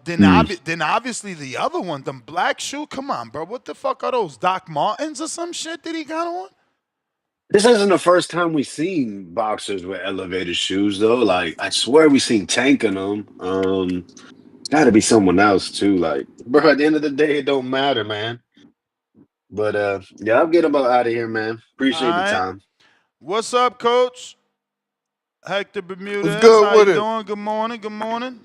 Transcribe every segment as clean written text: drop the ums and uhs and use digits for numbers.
Then obviously the other one, them black shoe. Come on, bro. What the fuck are those? Doc Martens or some shit that he got on? This isn't the first time we've seen boxers with elevated shoes, though. Like, I swear we seen Tank in them. Gotta be someone else too. Like, bro, at the end of the day, it don't matter, man. But yeah, I'll get about out of here, man. All Appreciate the right. time. What's up, Coach? Hector What's Bermudez. good How you with it? doing? Good morning. Good morning.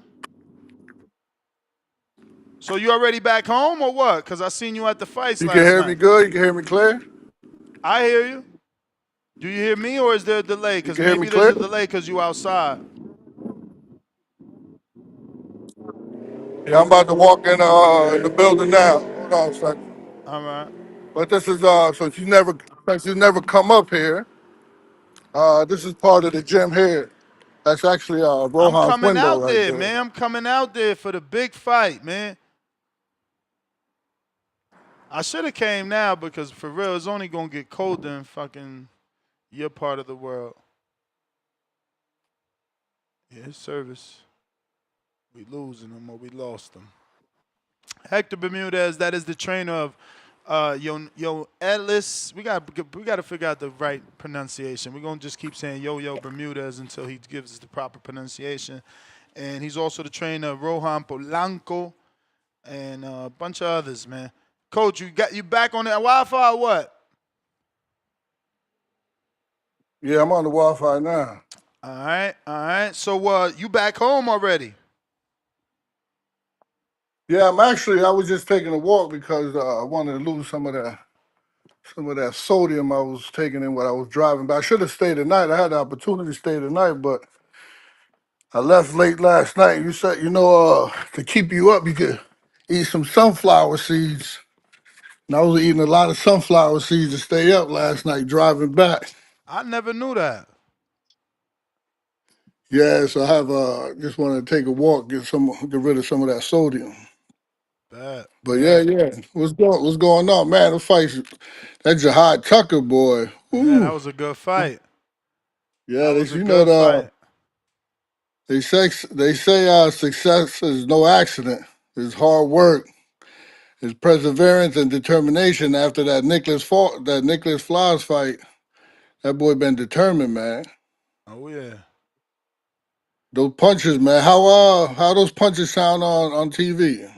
So you already back home or what? Cause I seen you at the fights You can last hear me night. good? You can hear me clear? I hear you. Do you hear me or is there a delay? You Cause can hear me maybe there's clear? a delay cause you outside. Yeah, I'm about to walk in the building now. Hold on a second. All right. But this is since you never come up here, this is part of the gym here. That's actually I'm Rohan's coming window out right there, there. man. I'm coming out there for the big fight, man. I should have came now because for real, it's only gonna get colder in fucking your part of the world. Yeah, his service. We losing him or we lost him. Hector Bermudez, that is the trainer of Yo Ellis. We got to figure out the right pronunciation. We're gonna just keep saying Yo Bermudez until he gives us the proper pronunciation. And he's also the trainer of Rohan Polanco and a bunch of others, man. Coach, you back on that Wi-Fi or what? Yeah, I'm on the Wi-Fi now. All right, all right. So you back home already? Yeah, I was just taking a walk because I wanted to lose some of that sodium I was taking in when I was driving. But I should have stayed the night. I had the opportunity to stay the night, but I left late last night. You said, to keep you up, you could eat some sunflower seeds. And I was eating a lot of sunflower seeds to stay up last night driving back. I never knew that. Yeah, so I have just want to take a walk, get rid of some of that sodium. Bad, But yeah, bad. yeah. What's going on, man? The fight, that Jihad Tucker boy. Yeah, that Ooh. was a good fight. Yeah, That was a you know good fight. they say success is no accident. It's hard work. It's perseverance and determination after that Nicholas Flies fight. That boy been determined, man. Oh yeah. Those punches, man. How those punches sound on TV?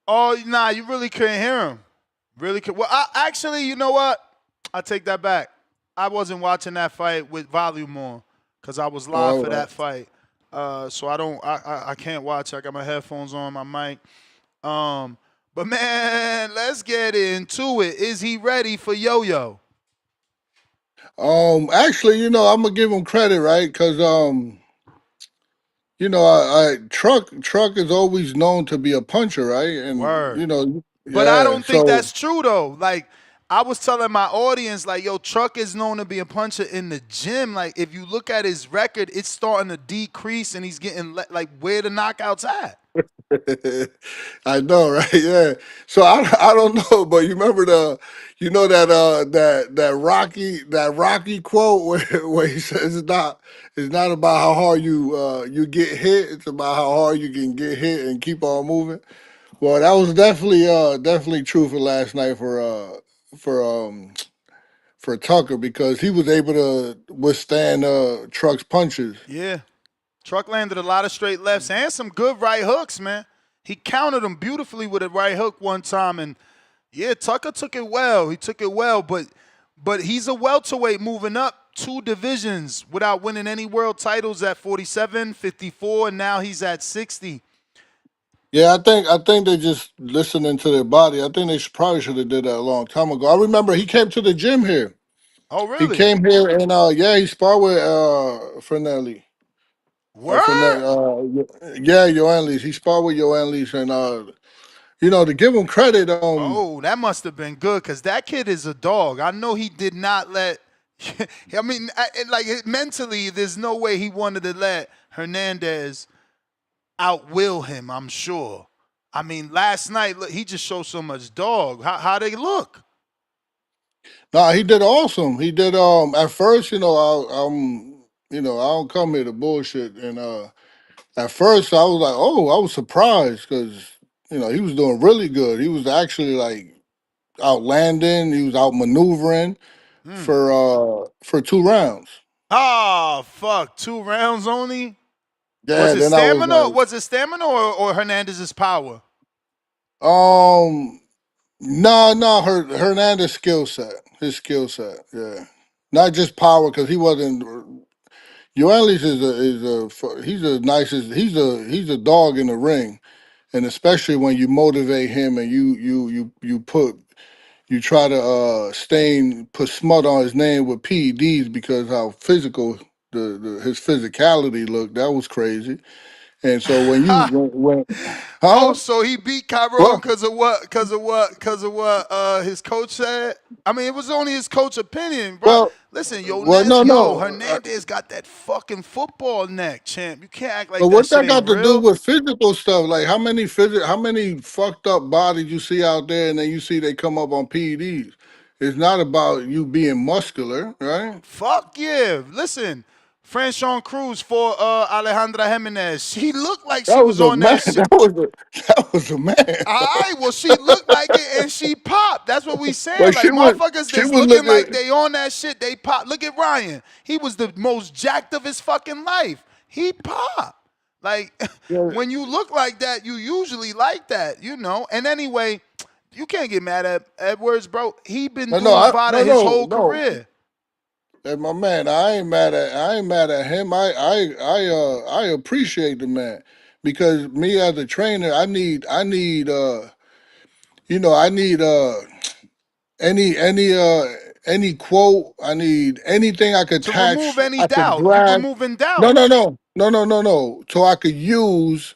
Oh nah, you really couldn't hear him. Really could. Well, actually, you know what? I take that back. I wasn't watching that fight with volume on because I was live All for right. that fight. So I don't. I can't watch. I got my headphones on, my mic. But man, let's get into it. Is he ready for Yo-Yo? Actually, I'm gonna give him credit, right? Because I truck is always known to be a puncher, right? And Word. But I yeah. don't think So that's true though. Like I was telling my audience, like, yo, Truck is known to be a puncher in the gym. Like, if you look at his record, it's starting to decrease, and he's getting like where the knockouts at. I know, right? Yeah. So I don't know, but you remember that Rocky quote where he says it's not about how hard you get hit, it's about how hard you can get hit and keep on moving. Well, that was definitely true for last night for um for Tucker because he was able to withstand Truck's punches. Yeah. Truck landed a lot of straight lefts and some good right hooks, man. He countered him beautifully with a right hook one time, and yeah, Tucker took it well. He took it well, but he's a welterweight moving up two divisions without winning any world titles at 47, 54, and now he's at 60. Yeah, I think they just listening to their body. I think they probably should have did that a long time ago. I remember he came to the gym here. Oh, He really? came here and yeah, he sparred with Fernelli. Word? Yeah, Yoenli. He sparred with Yoenli and to give him credit, Oh, that must have been good because that kid is a dog. I know he did not let. I mean, mentally, there's no way he wanted to let Hernandez outwill him. I'm sure. I mean, last night look, he just showed so much dog. How they look? nah, he did awesome. He did at first, I don't come here to bullshit and At first, I was like, oh, I was surprised because he was doing really good. He was actually like outlanding. He was outmaneuvering Hmm. for 2 rounds. Ah, fuck. 2 rounds only? Was Yeah, it then I was stamina? like, Was it stamina or Hernandez's power? um, no, Hernandez skill set, his skill set, yeah, not just power because he wasn't. Yoenli he's a nicest he's a dog in the ring, and especially when you motivate him and you try to put smut on his name with PEDs because how physical his physicality looked, that was crazy. And so when Oh, huh? so he beat Cairo Well, because of what? Because of what his coach said. I mean, it was only his coach opinion, bro. well, Listen, no, no. Hernandez got that fucking football neck, champ. You can't act But like that what shit that ain't got to do real. with physical stuff? Like how many fucked up bodies you see out there, and then you see they come up on PEDs. It's not about you being muscular, right? Fuck yeah. Listen, Franchon Cruz for Alejandra Jimenez. She looked like That she was was a on man. that shit. That was a man. All right, well, she looked like it and she popped. That's what we saying. But Like motherfuckers she that's was looking like looking. they on that shit, they pop. Look at Ryan. He was the most jacked of his fucking life. He popped. Like Yeah, when you look like that, you usually like that, you know. And anyway, you can't get mad at Edwards, bro. He been no, no, doing VADA his whole no. career. Hey, my man, I ain't mad at him. I appreciate the man because me as a trainer, I need any quote. I need anything To remove any I could doubt. You grab. removing No, doubt. no, no, no, no, no, no. So I could use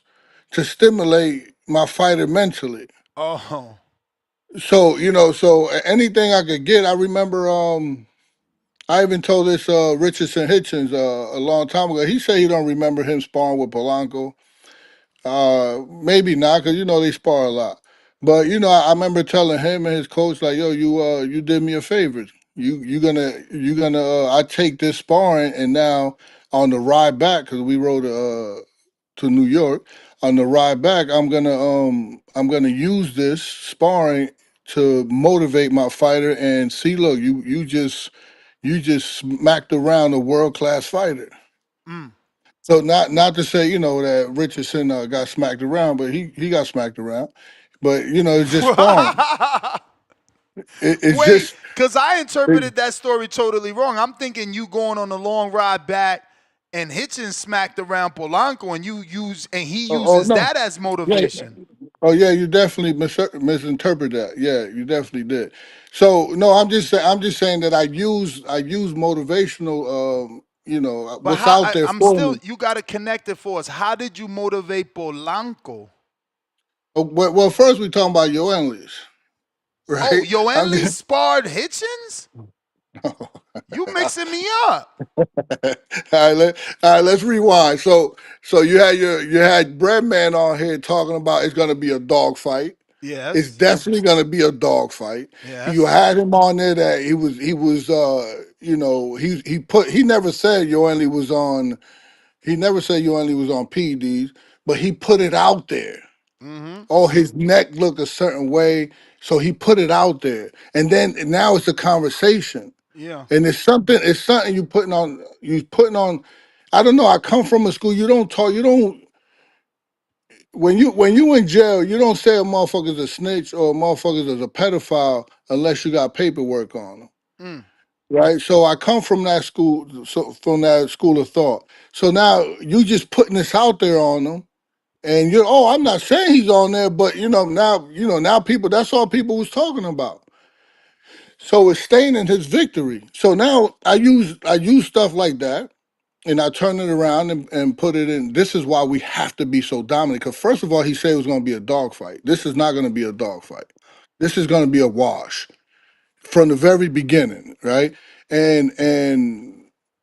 to stimulate my fighter mentally. Oh. So anything I could get. I remember. I even told this Richardson Hitchens a long time ago. He said he don't remember him sparring with Polanco. Maybe not, cause they spar a lot. But I remember telling him and his coach like, "Yo, you did me a favor. You gonna I take this sparring and now on the ride back, cause we rode to New York. On the ride back, I'm gonna use this sparring to motivate my fighter and see. Look, you just smacked around a world class fighter." Mm. So not to say that Richardson got smacked around, but he got smacked around. But it's just sparring. It's Wait, just because I it, interpreted that story totally wrong. I'm thinking you going on a long ride back and Hitchens smacked around Polanco and he oh uses no, that as yeah, motivation. oh yeah, you definitely misinterpret that. Yeah, you definitely did. So no, I'm just saying that I use motivational. But What's out there I'm for still, me. you got to connect it for us. How did you motivate Polanco? Well, first we talking about Yoenlis, Oh, right? I'm Yoenli just, sparred Hitchens? You mixing me up. all right, let's rewind. So you had Breadman on here talking about it's gonna be a dog fight. It's Yes. definitely gonna be a dog fight. You Yes. had him on there that he never said Yoenli was on PEDs, but he put it out there. Mm-hmm. Oh, his neck looked a certain way, so he put it out there, and then now it's a conversation. Yeah. And it's something you putting on. I don't know. I come from a school. You don't talk. You don't when you in jail. You don't say a motherfucker's a snitch or a motherfucker's is a pedophile unless you got paperwork on them, Mm. right? So I come from that school. So from that school of thought. So now you just putting this out there on them, and I'm not saying he's on there, but now people. That's all people was talking about. So it's staining his victory. So now I use stuff like that and I turn it around and put it in. This is why we have to be so dominant. Because first of all, he said it was going to be a dogfight. This is not going to be a dogfight. This is going to be a wash from the very beginning, right? And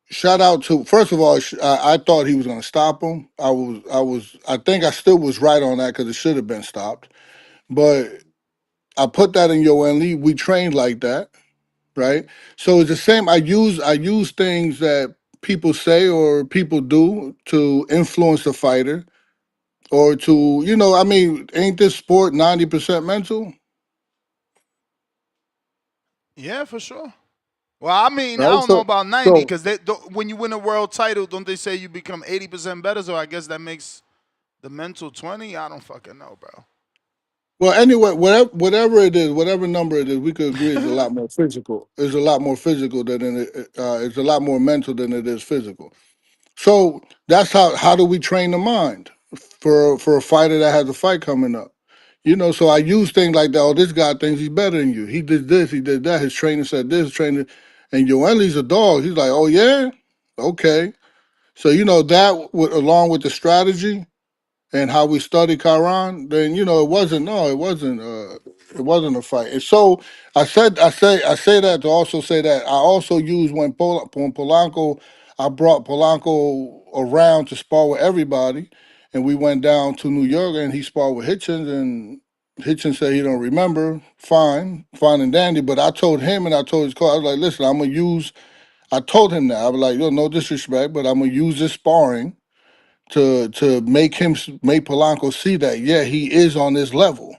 shout out to first of all, I thought he was going to stop him. I think I still was right on that because it should have been stopped. But I put that in Yoenli. We trained like that, right? So it's the same. I use things that people say or people do to influence the fighter, or to, I mean, ain't this sport 90% mental? Yeah, for sure. Well, I mean, I Right. don't know So, about 90 so because when you win a world title, don't they say you become 80% better? So I guess that makes the mental 20. I don't fucking know, well, anyway, whatever it is, whatever number it is, we could agree is a lot more physical. It's a lot more physical it's a lot more mental than it is physical. So that's how do we train the mind for a fighter that has a fight coming up? So I use things like that. Oh, this guy thinks he's better than you. He did this, he did that. His trainer said this, trainer, and Yoenli's a dog. He's like, oh yeah, okay. So that along with the strategy and how we study Quran, then it wasn't no, it wasn't a fight. And so I say that to also say that I also use when Polanco, I brought Polanco around to spar with everybody, and we went down to New York and he sparred with Hitchens, and Hitchens said he don't remember. Fine and dandy. But I told him and I told his coach, I was like, listen, I'm gonna use. I told him that I was like, yo, no disrespect, but I'm gonna use this sparring to make Polanco see that yeah he is on this level.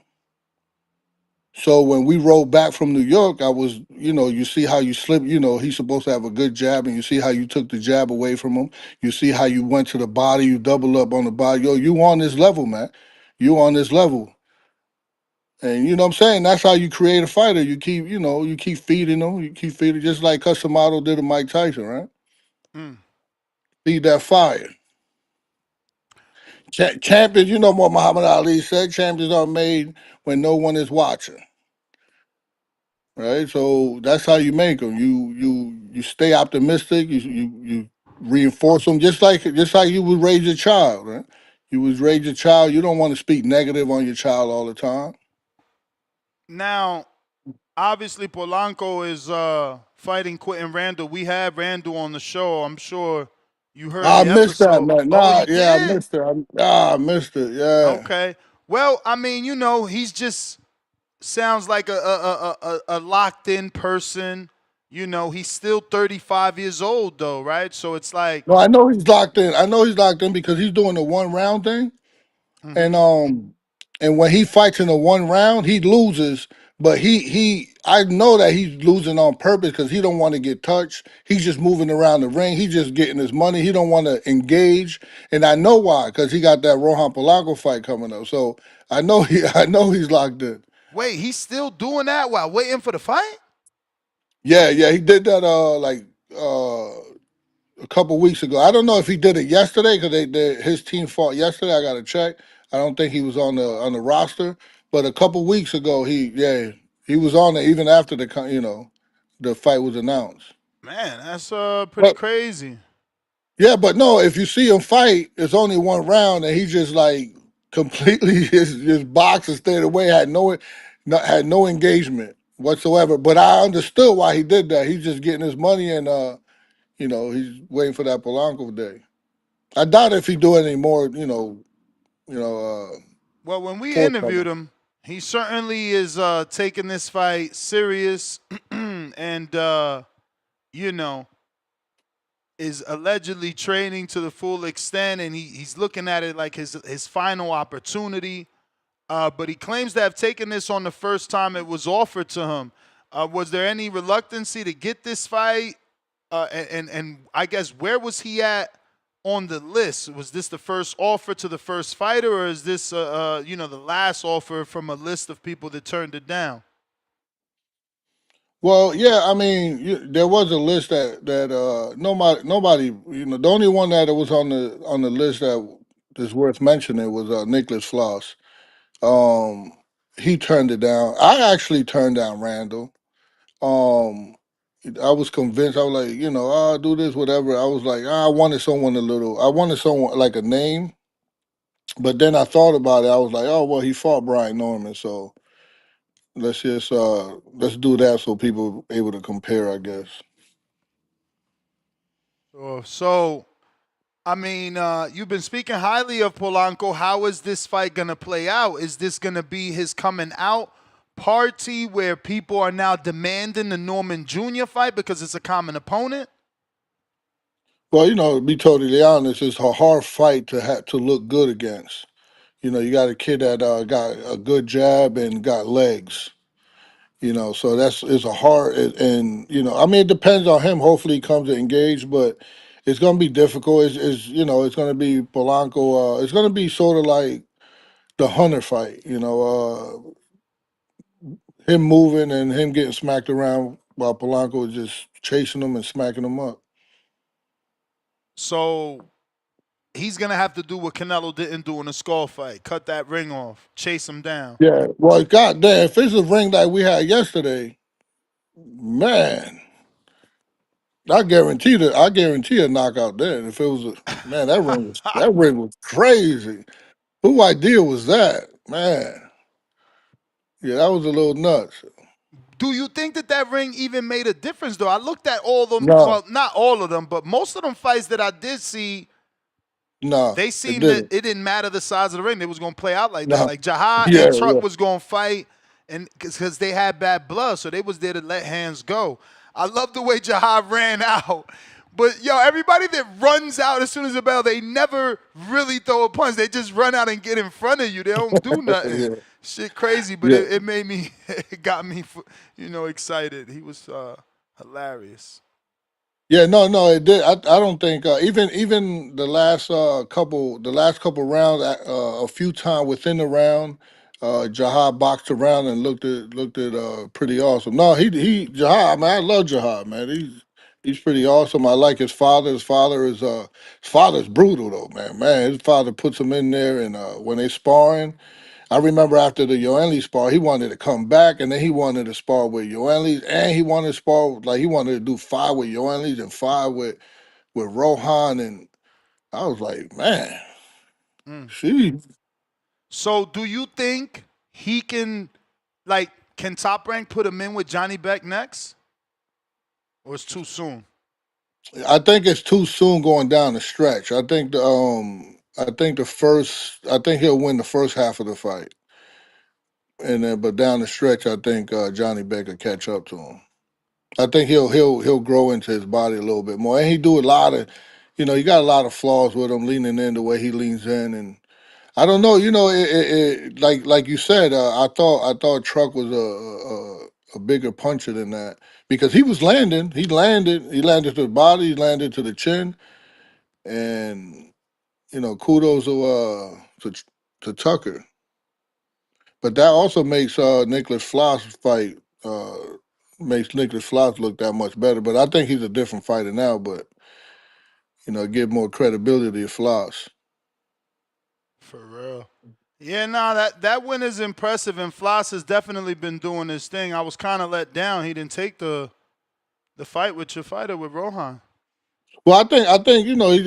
So when we rode back from New York, I was you see how you slip. He's supposed to have a good jab, and you see how you took the jab away from him. You see how you went to the body, you double up on the body. Yo, you on this level, man. You on this level. And you know what I'm saying? That's how you create a fighter. You keep feeding them. You keep feeding just like Customato did to Mike Tyson, right? bro. Feed that fire. Champions, you know what Muhammad Ali said, champions are made when no one is watching, right? So that's how you make them. You stay optimistic. You reinforce them just like you would raise your child, right? You would raise your child. You don't want to speak negative on your child all the time. Now, obviously, Polanco is fighting Quentin Randall. We had Randall on the show. I'm sure you heard I the missed that, episode. man. Oh, Nah, you yeah, I did? missed it. I missed it. Yeah. Okay. Well, I mean, he's just sounds like a locked in person. He's still 35 years old though, right? So it's like, No, I know he's locked in. I know he's locked in because he's doing the 1 round thing. hmm And when he fights in a 1 round, he loses. But he I know that he's losing on purpose because he don't want to get touched. He's just moving around the ring. He's just getting his money. He don't want to engage. And I know why, because he got that Rohan Polaco fight coming up. So I know he's locked in. wait, he's still doing that while waiting for the fight? Yeah, yeah, he did that a couple weeks ago. I don't know if he did it yesterday because his team fought yesterday. I got to check. I don't think he was on the roster, but a couple weeks ago he was on it even after the fight was announced. Man, that's pretty But crazy. yeah, but no, if you see him fight, it's only 1 round and he just like completely his box and stayed away had no engagement whatsoever. But I understood why he did that. He's just getting his money and he's waiting for that Polanco day. I doubt if he do any more, you know, Well, when we interviewed forthcoming. him, he certainly is taking this fight serious, and you know is allegedly training to the full extent, and he's looking at it like his final opportunity. But he claims to have taken this on the first time it was offered to him. Was there any reluctancy to get this fight? And I guess where was he at on the list? Was this the first offer to the first fighter, or is this the last offer from a list of people that turned it down? Well, yeah, I mean, there was a list that nobody, the only one that was on the list that is worth mentioning was Nicholas Floss. Um, he turned it down. I actually turned down Randall. Um, I was convinced. I was like, I'll do this, whatever. I was like, I wanted someone like a name. But then I thought about it. I was like, oh well, he fought Brian Norman, so let's do that so people able to compare, I guess. So, I mean, you've been speaking highly of Polanco. How is this fight going to play out? Is this going to be his coming out party where people are now demanding the Norman Jr. fight because it's a common opponent? Well, to be totally honest, it's a hard fight to have to look good against. You got a kid that got a good jab and got legs. So it's a hard and I mean it depends on him. Hopefully he comes to engage, but it's gonna be difficult. It's gonna be Polanco. It's gonna be sort of like the Hunter fight. Him moving and him getting smacked around while Polanco is just chasing him and smacking him up. So he's gonna have to do what Canelo didn't do in the skull fight: cut that ring off, chase him down. Yeah. Well, goddamn, if it's a ring like we had yesterday, man, I guarantee a knockout there. If it was man, that ring was crazy. Who idea was that? Man. Yeah, that was a little nuts. Do you think that that ring even made a difference, though? I looked at all of them. No, Well, not all of them, but most of them fights that I did see, no, they it seemed that didn't. it didn't matter the size of the ring. They was gonna play out like that. No. Like Jahad and Yeah, Truck yeah. was gonna fight, and because they had bad blood, so they was there to let hands go. I love the way Jahad ran out. But yo, everybody that runs out as soon as the bell, they never really throw a punch. They just run out and get in front of you. They don't do nothing. Yeah, Shit, crazy. But yeah. it made me, it got me, excited. He was hilarious. Yeah, no, no, it did. I don't think even the last couple rounds, a few times within the round, Jahad boxed around and looked at pretty awesome. No, he Jahad, man, I love Jahad, man. He's pretty awesome. I like his father. His father's brutal though, man. Man, his father puts him in there, and when they sparring. I remember after the Yoenli spar, he wanted to come back, and then he wanted to spar with Yoenli, and he wanted to spar like he wanted to do five with Yoenli and five with Rohan, and I was like, man, Mm. she. So do you think he can, like, can Top Rank put him in with Johnny Beck next? Or it's too soon? I think it's too soon going down the stretch. I think he'll win the first half of the fight, and then but down the stretch, I think Johnny Beck will catch up to him. I think he'll grow into his body a little bit more, and he do a lot of, he got a lot of flaws with him leaning in the way he leans in, and I don't know, like you said, I thought Truck was a bigger puncher than that because he landed to the body, he landed to the chin, and kudos to Tucker, but that also makes uh Nicholas Floss look that much better. But I think he's a different fighter now. But give more credibility to Floss. For real. Yeah, nah, that win is impressive, and Floss has definitely been doing his thing. I was kind of let down. He didn't take the fight with your fighter with Rohan. Well, I think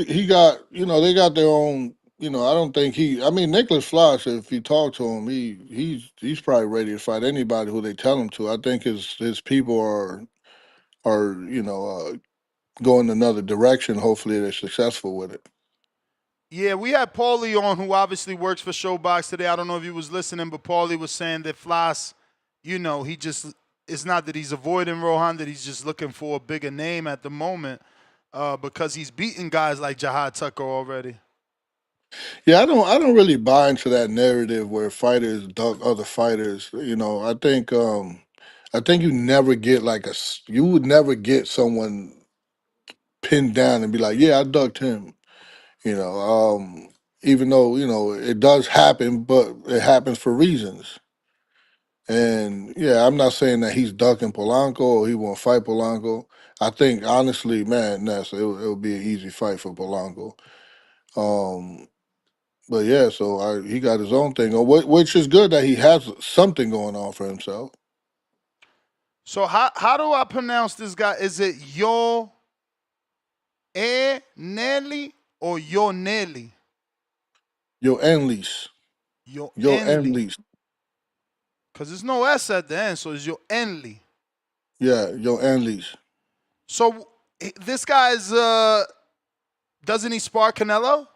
he got they got their own. I don't think he. I mean, Nicholas Floss. If you talk to him, he's probably ready to fight anybody who they tell him to. I think his people are going another direction. Hopefully, they're successful with it. Yeah, we had Paulie on, who obviously works for Showbox today. I don't know if you was listening, but Paulie was saying that Floss, he just, it's not that he's avoiding Rohan, that he's just looking for a bigger name at the moment, because he's beaten guys like Jahad Tucker already. Yeah, I don't really buy into that narrative where fighters duck other fighters. I think you would never get someone pinned down and be like, yeah, I ducked him. You know, um, Even though it does happen, but it happens for reasons. And yeah, I'm not saying that he's ducking Polanco or he won't fight Polanco. I think honestly, man, Ness, it'll be an easy fight for Polanco. Um, But yeah, so he got his own thing on, which is good that he has something going on for himself. So how do I pronounce this guy? Is it Nelly or Yoenli? Yo, Enlis. Yo, Yoenli. Enlis. Because there's no S at the end, so it's Yoenli. Yeah, Yo, Enlis. So this guy's, doesn't he spar Canelo?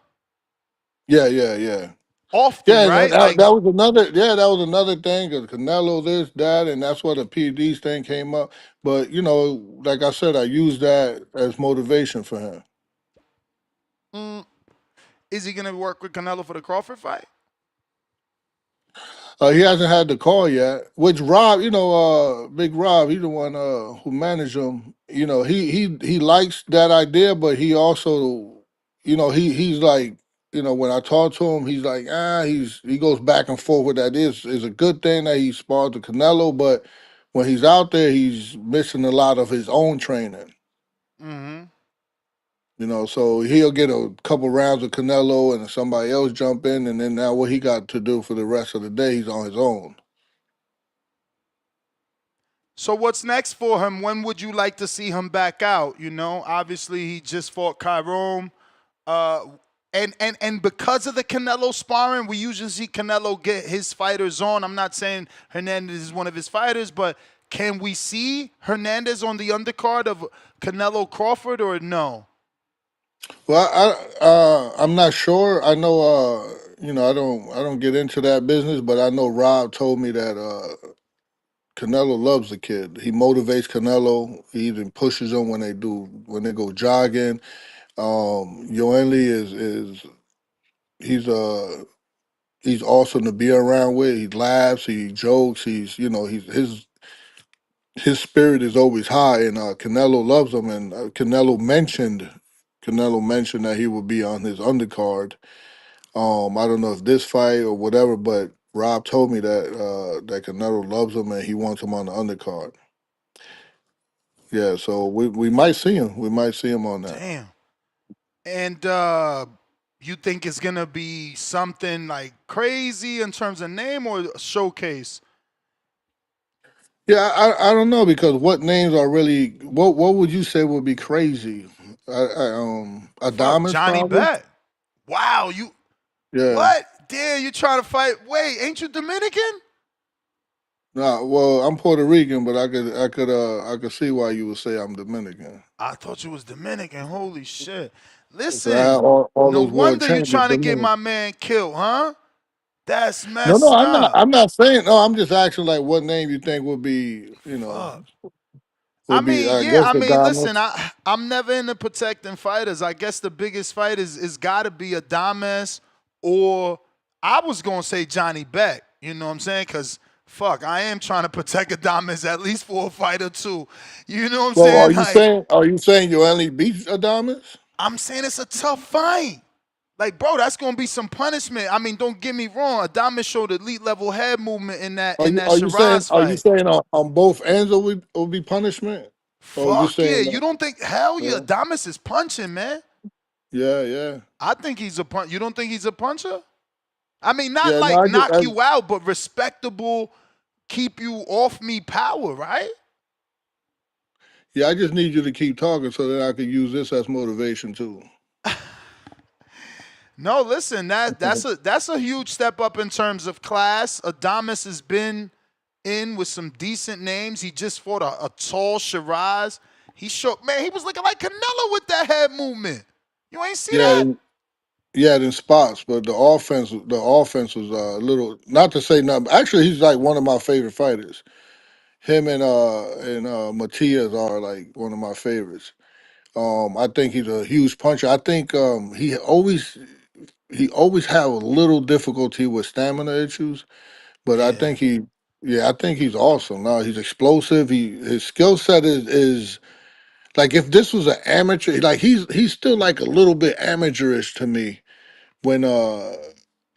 Yeah, yeah, yeah. Often, Yeah, right? that was another. Yeah, that was another thing because Canelo this, that, and that's where the PDs thing came up. But like I said, I used that as motivation for him. Mm, is he going to work with Canelo for the Crawford fight? He hasn't had the call yet. Which Rob, Big Rob, he the one who managed him. He likes that idea, but he also, he's like, when I talk to him, he's like, he goes back and forth with that. Is a good thing that he sparred the Canelo, but when he's out there, he's missing a lot of his own training. Mm-hmm. So he'll get a couple rounds of Canelo and somebody else jump in, and then now what he got to do for the rest of the day, he's on his own. So what's next for him? When would you like to see him back out? Obviously he just fought Kyrome. Uh, and because of the Canelo sparring, we usually see Canelo get his fighters on. I'm not saying Hernandez is one of his fighters, but can we see Hernandez on the undercard of Canelo Crawford or no? Well, I'm not sure. I know, I don't get into that business, but I know Rob told me that Canelo loves the kid. He motivates Canelo. He even pushes him when they go jogging. Yoenli is he's he's awesome to be around with. He laughs, he jokes. His spirit is always high, and Canelo loves him. And Canelo mentioned that he would be on his undercard. I don't know if this fight or whatever, but Rob told me that Canelo loves him and he wants him on the undercard. Yeah, so we might see him. We might see him on that. Damn. And you think it's gonna be something like crazy in terms of name or showcase? Yeah, I don't know because what names are really what would you say would be crazy? Fuck, Adamas Johnny probably. Bet. Wow, you Yeah. what? Damn, you trying to fight? Wait, ain't you Dominican? Nah, well, I'm Puerto Rican, but I could see why you would say I'm Dominican. I thought you was Dominican. Holy shit. So I have Listen, all no those world wonder you champions trying to get Dominican. my man killed, huh? That's No, messed I'm not. up. I'm not saying. No, I'm just asking like what name you think would be. Fuck. I Would be. mean, I yeah, guess I mean, listen, Adamas. I'm never into protecting fighters. I guess the biggest fight is gotta be Adames or I was gonna say Johnny Beck. You know what I'm saying? Cause fuck, I am trying to protect Adames at least for a fight or two. You know what I'm Well, are saying? you Like, saying? Are you saying you only beat Adamas? I'm saying it's a tough fight. Like, bro, that's gonna be some punishment. I mean, don't get me wrong. Adames showed elite level head movement in that Are in you that are you saying? Shiraz Are you fight. saying on both ends will be punishment? Or are you Fuck yeah. saying You that? don't think hell yeah, Yeah, Adames is punching, man. yeah, yeah. I think he's a punch. You don't think he's a puncher? I mean, not Yeah, no, like knock you out, but respectable, keep you off me power, right? yeah. I just need you to keep talking so that I can use this as motivation too. No, listen, that's a huge step up in terms of class. Adamas has been in with some decent names. He just fought a tall Shiraz. He showed man, he was looking like Canelo with that head movement. You ain't see Yeah, that? yeah, in spots, but the offense was a little. Not to say nothing. Actually, he's like one of my favorite fighters. Him and Matias are like one of my favorites. I think he's a huge puncher. I think he always have a little difficulty with stamina issues, but I Yeah. think yeah, I think he's awesome. Now he's explosive. His skill set is like if this was an amateur, like he's still like a little bit amateurish to me when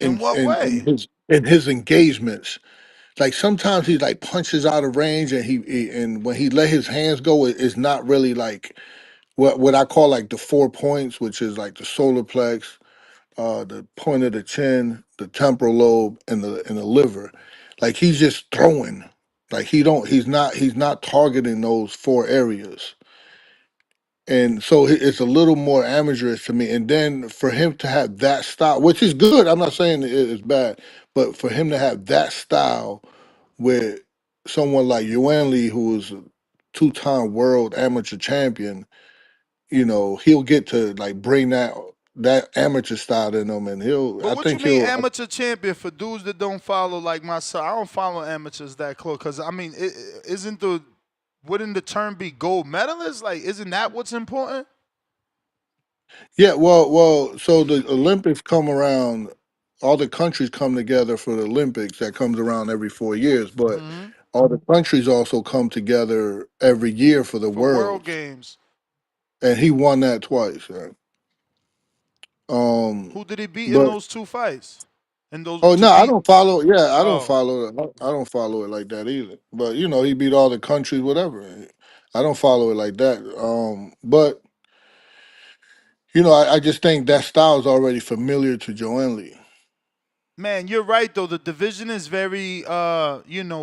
In in what in, in way? his in his engagements. Like sometimes he like punches out of range, and and when he let his hands go, it's not really like what I call like the 4 points, which is like the solar plex, the point of the chin, the temporal lobe, and the liver. Like he's just throwing. Like he's not targeting those four areas. And so it's a little more amateurish to me. And then for him to have that style, which is good, I'm not saying it's bad, but for him to have that style with someone like Yoenli, who is a two-time world amateur champion, he'll get to like bring that amateur style in him, and But I what you think mean he'll. amateur champion for dudes that don't follow like myself? I don't follow amateurs that close because I mean, isn't the wouldn't the term be gold medalist? Like, isn't that what's important? Yeah, well. So the Olympics come around. all the countries come together for the Olympics that comes around every 4 years, but Hmm. all the countries also come together every year for the For World Worlds, Games. and he won that twice. Right? Um, Who did he beat in but those two fights? In those oh to no, I beat? don't follow. Yeah, I don't Oh, follow it. I don't follow it like that either. But you know, he beat all the countries, whatever. I don't follow it like that. But you know, I just think that style is already familiar to Joenli. man, you're right though. The division is very,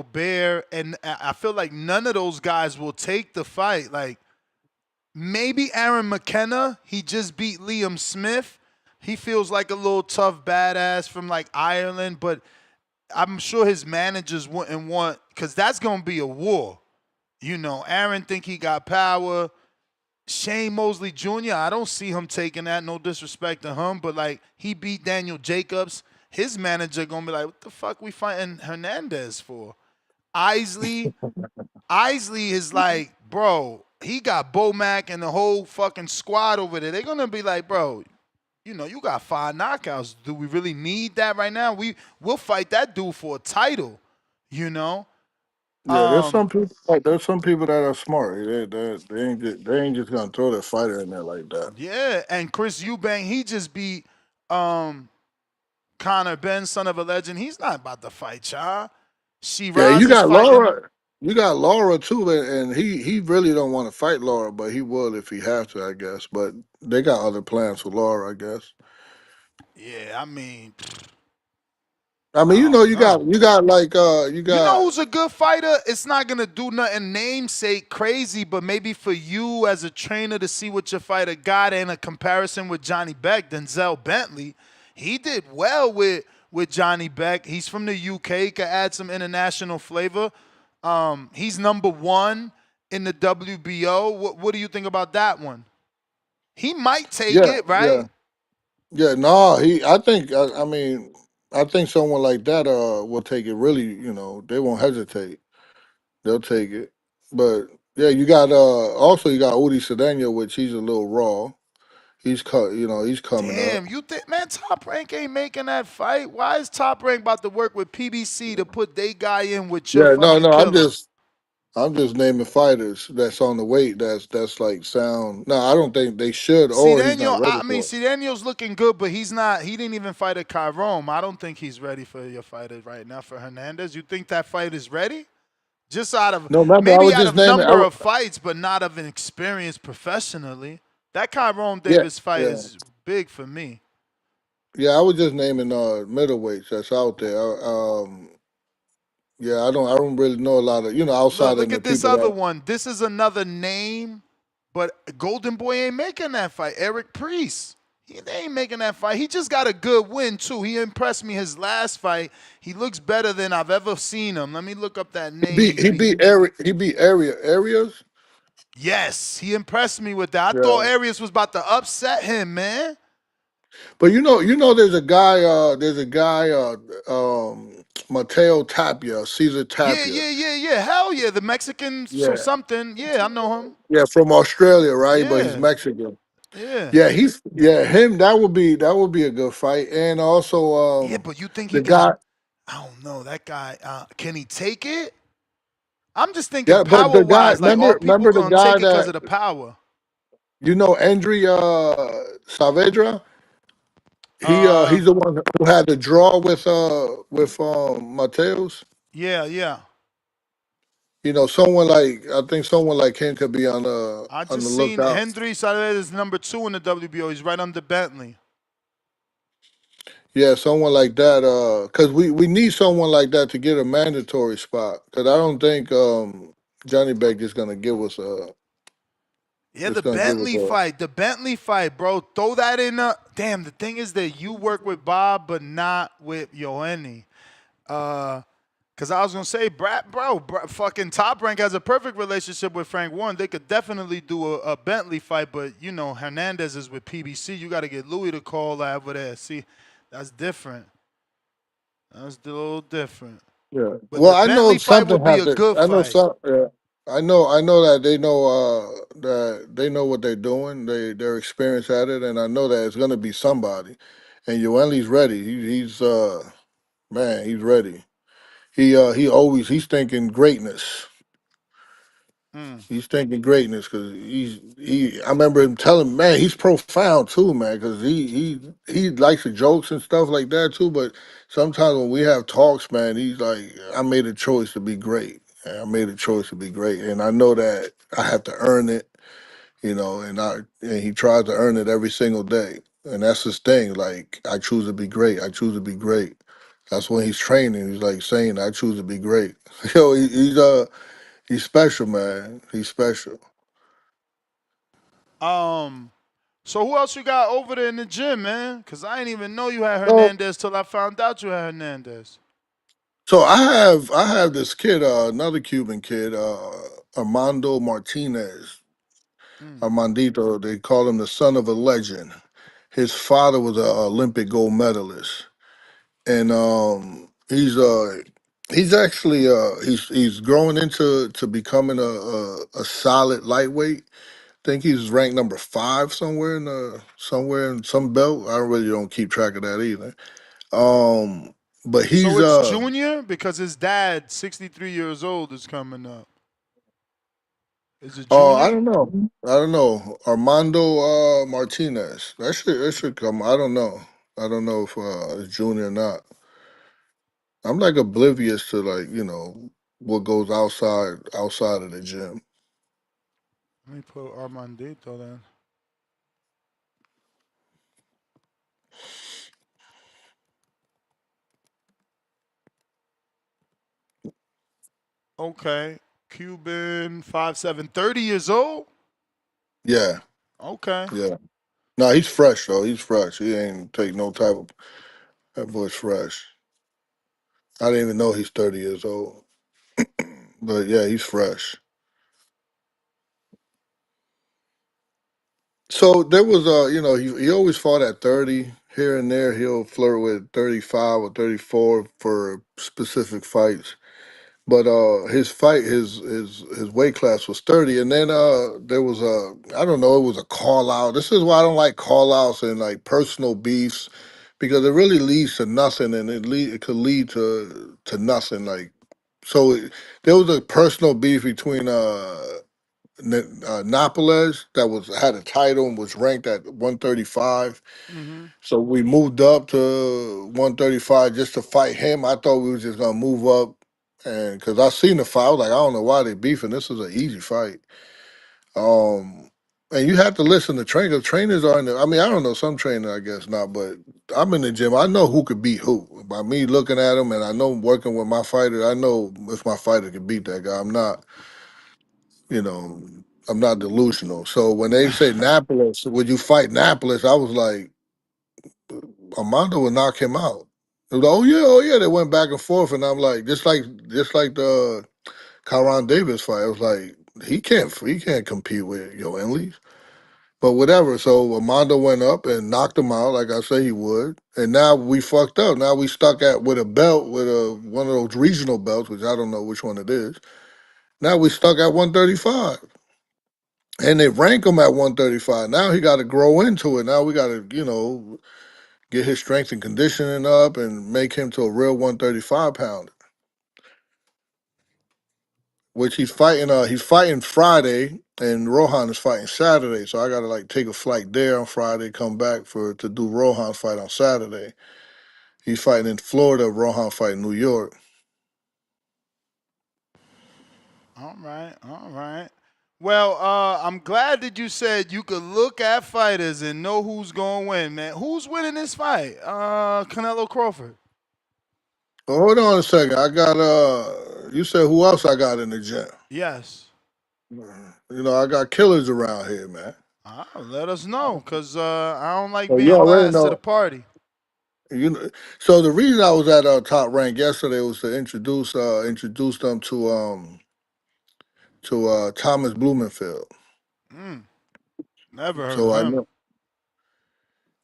bare, and I feel like none of those guys will take the fight. Like maybe Aaron McKenna, he just beat Liam Smith. He feels like a little tough badass from like Ireland, but I'm sure his managers wouldn't want because that's gonna be a war. Aaron think he got power. Shane Mosley Jr., I don't see him taking that. No disrespect to him, but like he beat Daniel Jacobs. His manager gonna be like, what the fuck we fighting Hernandez for? Isley, Isley is like, bro, he got Bomac and the whole fucking squad over there. They're gonna be like, bro, you got 5 knockouts. Do we really need that right now? We'll fight that dude for a title, you know? Yeah, there's Um, some people. Like, there's some people that are smart. They ain't just gonna throw their fighter in there like that. yeah, and Chris Eubank, he just beat um Connor Ben, son of a legend. He's not about to fight y'all. Yeah, Shiraz is fighting. You got Laura too, and he really don't want to fight Laura, but he will if he has to, I guess. But they got other plans for Laura, I guess. Yeah, I mean, I mean, I don't know. you You got know who's a good fighter? It's not gonna do nothing namesake crazy, but maybe for you as a trainer to see what your fighter got in a comparison with Johnny Beck, Denzel Bentley. He did well with Johnny Beck. He's from the UK, could add some international flavor. He's number 1 in the WBO. What do you think about that one? He might take yeah, it, right? yeah, yeah. No, I think I mean I think someone like that will take it really. You know, they won't hesitate. They'll take it. But yeah, you got Udi Cedeno, which he's a little raw. He's coming up. Damn, you think, man, Top Rank ain't making that fight? Why is Top Rank about to work with PBC to put they guy in with your Yeah, no, fucking no. I'm killer? just I'm just naming fighters that's on the weight. That's like sound. No, I don't think they should, or he's not Cedeno, ready I mean, for it. Cedeno's looking good, but he's not. He didn't even fight at Kyrome. I don't think he's ready for your fighter right now for Hernandez. You think that fight is ready? Just out of No, remember I maybe was out just of naming. number of fights, but not of an experience professionally. That Kyrone Yeah, Davis fight yeah, is big for me. yeah. I was just naming middleweights that's out there. Yeah, I don't really know a lot of outside of Look the at this people other that. one. This is another name, but Golden Boy ain't making that fight. Eric Priest. They ain't making that fight. He just got a good win, too. He impressed me his last fight. He looks better than I've ever seen him. Let me look up that He name beat he he beat. beat Ari he beat Arias. Yes, he impressed me with that. I thought Yeah, Arias was about to upset him, man. but there's a guy, Mateo Tapia, Caesar Yeah, Tapia. yeah, yeah, yeah. Hell yeah. The Mexicans from Yeah, something. Yeah, I know him. yeah, from Australia, right? But he's Yeah, Mexican. yeah. Yeah, him. That would be a good fight, and also Yeah, but you think he the can, guy. I don't know, that guy, can he take it? I'm just thinking Yeah, but power the guy. wise, like all people Remember the gonna take guy it because that of the power. Andrea Saavedra. Uh, He's the one who had the draw with Mateos. yeah, yeah. Someone like I think someone like him could be I on the just seen lookout. Hendry Salvador is number 2 in the WBO. He's right under Bentley. Yeah, someone like that. Because we need someone like that to get a mandatory spot. Because I don't think Johnny Beck is gonna give us a. Yeah, It's the gonna give us Bentley a. fight. The Bentley fight, bro. Throw that in. Damn, the thing is that you work with Bob, but not with Yoenli. Cause I was gonna say, fucking Top Rank has a perfect relationship with Frank Warren. They could definitely do a Bentley fight, but Hernandez is with PBC. You got to get Louis to call that over there. See, that's different. That's a little different. Yeah. But Well, the I know Bentley fight something would be a happened. good I know fight. some. I know that they know that they know what they're doing. They're experienced at it, and I know that it's gonna be somebody. and Yoenli's ready. He's man, he's ready. He always he's thinking greatness. Mm. He's thinking greatness because he. I remember him telling me, man, he's profound too, man, because he likes the jokes and stuff like that too. But sometimes when we have talks, man, he's like, I made a choice to be great. I made a choice to be great, and I know that I have to earn it, and he tries to earn it every single day, and that's his thing. Like, I choose to be great. I choose to be great. That's when he's training. He's like saying, I choose to be great. He's special, man. He's special. Um. So who else you got over there in the gym, man? Cause I didn't even know you had So, Hernandez till I found out you had Hernandez. so I have this kid, another Cuban kid, Armando Martinez, Mm. Armandito. They call him the son of a legend. His father was an Olympic gold medalist, and he's actually he's growing into to becoming a solid lightweight. I think he's ranked number 5 somewhere in some belt. I really don't keep track of that either. Um, but So he's it's Junior because his dad, 63 years old, is coming up. Is it oh, I Junior? don't know. I don't know. Armando Martinez. That should come. I don't know. I don't know if it's Junior or not. I'm like oblivious to like, what goes outside of the gym. Let me put Armandito then. Okay. Cuban, 5'7", 30 years old. Yeah, Okay. yeah. No, he's fresh though. He's fresh. He ain't take no type of that boy's fresh. I didn't even know he's 30 years old. But yeah, he's fresh. So there was he always fought at 30. Here and there he'll flirt with 35 or 34 for specific fights. But his weight class was 30, and then there was a, I don't know, it was a call out. This is why I don't like call outs and like personal beefs, because it really leads to nothing, and it could lead to nothing. Like, so there was a personal beef between Napoles that was had a title and was ranked at 135. Mm-hmm. So we moved up to 135 just to fight him. I thought we was just gonna move up, and because I seen the fight, I was like, I don't know why they beefing. This is an easy fight. Um, and you have to listen to trainers. Trainers are in the. I mean, I don't know, some trainer I guess not, but I'm in the gym. I know who could beat who by me looking at him, and I know working with my fighter. I know if my fighter could beat that guy. You know, I'm not delusional. So when they say Napoles, would you fight Napoles? I was like, Armando would knock him out. They was like, oh yeah. They went back and forth, and I'm like, just like the Kyron Davis fight. I was like, he can't compete with Yoenli. But whatever. So Armando went up and knocked him out, like I say he would. And now we fucked up. Now we stuck at with a belt, with a one of those regional belts, which I don't know which one it is. Now we stuck at 135. And they rank him at 135. Now he got to grow into it. Now we got to, get his strength and conditioning up and make him to a real 135 pounder. Which he's fighting Friday, and Rohan is fighting Saturday. So I got to like take a flight there on Friday, come back to do Rohan's fight on Saturday. He's fighting in Florida. Rohan fighting New York. All right. All right. Well, I'm glad that you said you could look at fighters and know who's going to win, man. Who's winning this fight? Canelo Crawford. Well, hold on a second. I got You said who else I got in the gym? Yes. I got killers around here, man. Let us know, because I don't like So you being already last to the know. party. You know, so the reason I was at Top Rank yesterday was to introduce them to Thomas Blumenfield. Mm, never heard of So I him. know.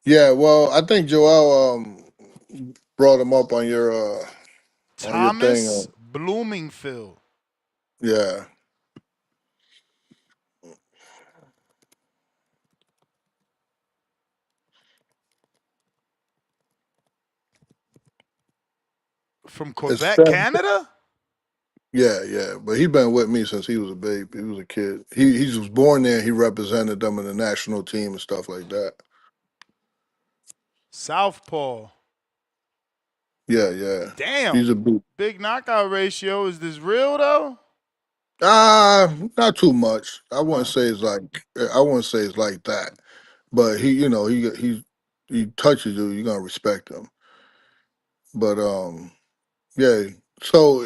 Yeah, well, I think Joel brought him up on your thing. Thomas Bloomingfield. Yeah, From His Quebec, family. Canada? Yeah. But he been with me since he was a baby. He was a kid. He was born there. He represented them in the national team and stuff like that. Southpaw. Yeah. He's Damn. a big. Big knockout ratio. Is this real though? Not too much. I wouldn't Oh, say it's like. I wouldn't say it's like that. But he touches you, you're gonna respect him. But yeah. So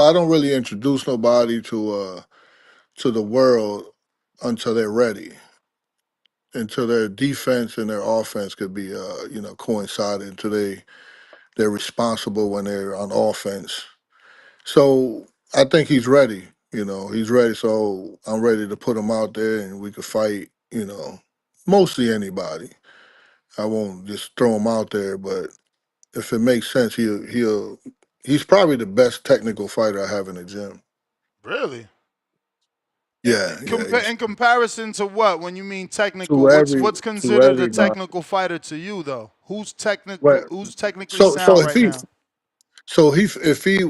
I don't really introduce nobody to the world until they're ready, until their defense and their offense could be coincided, until they're responsible when they're on offense. So I think he's ready. He's ready. So I'm ready to put him out there and we could fight. Mostly anybody. I won't just throw him out there, but if it makes sense, he's probably the best technical fighter I have in the gym. really? Yeah. He's In comparison to what? When you mean technical, to every what's to considered a every guy. technical fighter to you though? Who's technical? Well, Who's technically so sound if right he now? so he if he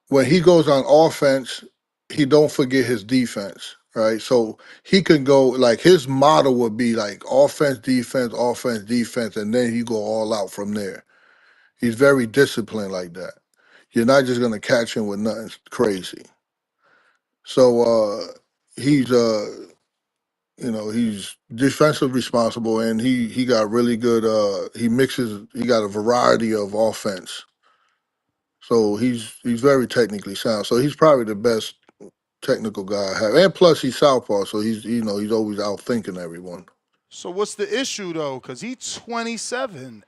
when he goes on offense, he don't forget his defense, right? So he can go like his model would be like offense, defense, and then he go all out from there. He's very disciplined like that. You're not just gonna catch him with nothing crazy. So he's he's defensive responsible and he got really good he got a variety of offense. So he's very technically sound. So he's probably the best technical guy I have. And plus he's southpaw, so he's always out thinking everyone. So what's the issue though? Cause he's 27,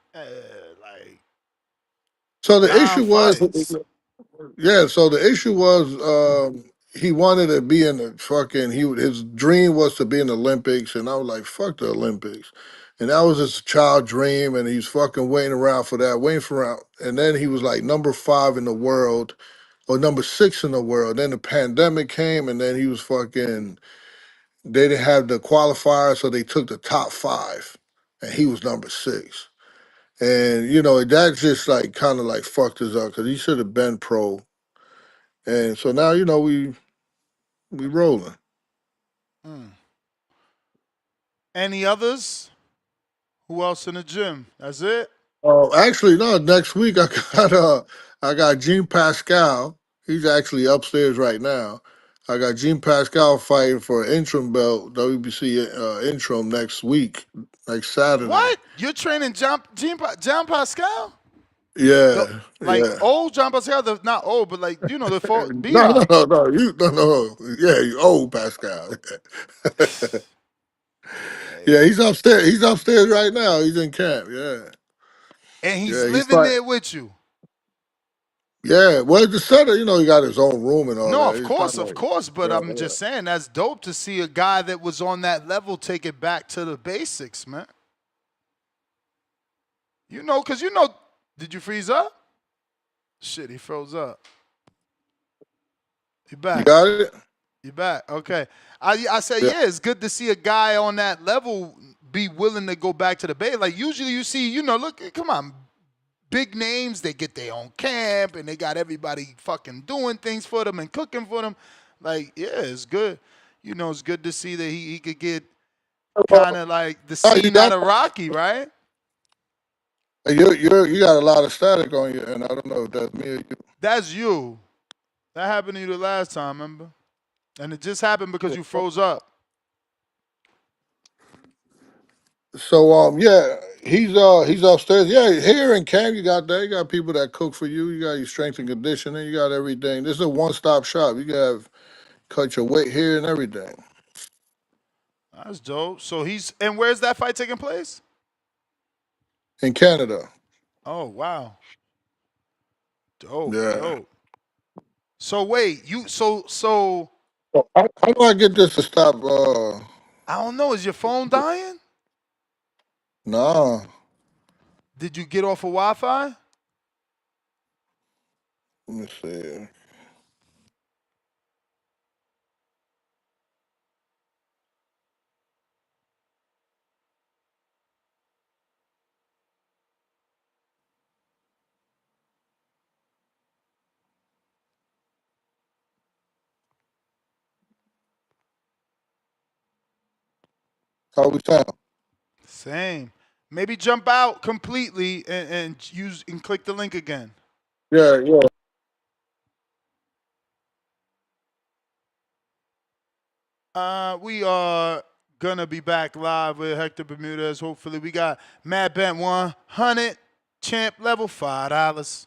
like So the 9 issue was fights. Yeah, so the issue was he wanted to be in the fucking his dream was to be in the Olympics and I was like, fuck the Olympics. And that was his child dream and he's fucking waiting around for that, waiting for out. And then he was like number 5 in the world or number 6 in the world. Then the pandemic came and then he was fucking they didn't have the qualifier, so they took the top 5 and he was number 6. And that just like kind of like fucked us up because he should have been pro. And so now we rolling. Mm. Any others? Who else in the gym? That's it. Oh, actually, no. Next week I got Gene Pascal. He's actually upstairs right now. I got Gene Pascal fighting for an interim belt, WBC interim next week, next Saturday. What? You're training John Pascal? The Yeah, like yeah. old John Pascal, not old, but like the four B No, no, Hop. no, no. You no. Yeah, you old Pascal. Yeah, Hey. he's upstairs. He's upstairs right now. He's in camp. Yeah, And he's yeah. He's living fight. there with you. Yeah, well, the setter, he got his own room and all No, that. It's kind of of like, course, but yeah, I'm yeah. just saying that's dope to see a guy that was on that level take it back to the basics, man. Cause did you freeze up? Shit, he froze up. He You back. got it? You back. Okay. I said, Yeah. yeah, it's good to see a guy on that level be willing to go back to the bay. Like usually you see, look, come on, big names, they get their own camp and they got everybody fucking doing things for them and cooking for them. Like, yeah, it's good. It's good to see that he could get kind of like the Oh, you scene out got of Rocky, right? you got a lot of static on you, and I don't know if that's me or you. That's you. That happened to you the last time, remember? And it just happened because you froze up. So yeah, he's upstairs. Yeah, here in camp you got that. You got people that cook for you. You got your strength and conditioning. You got everything. This is a one-stop shop. You can have cut your weight here and everything That's dope. So and where's that fight taking place? in Canada. Oh, wow. Dope, Yeah. dope. So wait, so So how do I get this to stop? I don't know. Is your phone dying? Nah. Did you get off of Wi-Fi? Let me see. How we sound? Same. Maybe jump out completely and use and click the link again. Yeah, yeah. We are gonna be back live with Hector Bermudez. Hopefully, we got Matt Bent 100 champ level $5.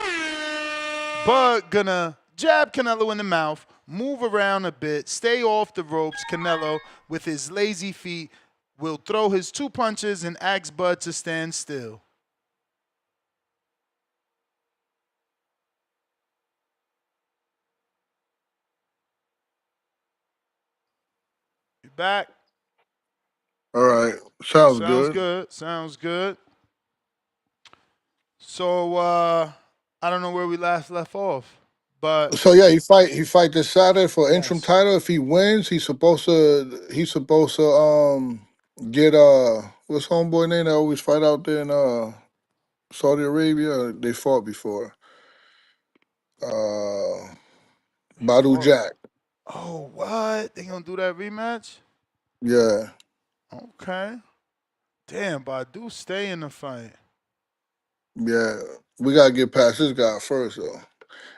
Bud gonna jab Canelo in the mouth, move around a bit, stay off the ropes. Canelo, with his lazy feet, will throw his 2 punches and ask Bud to stand still. You back? All right. Sounds Sounds good. good. Sounds good. So I don't know where we last left off, but So yeah, he fight this Saturday for interim yes, title. If he wins, he's supposed to get what's homeboy name that always fight out there in Saudi Arabia? They fought before. Uh he Badu fought. Jack. Oh, what? They gonna do that rematch? Yeah. Okay. Damn, Badu stay in the fight. Yeah. We gotta get past this guy first though.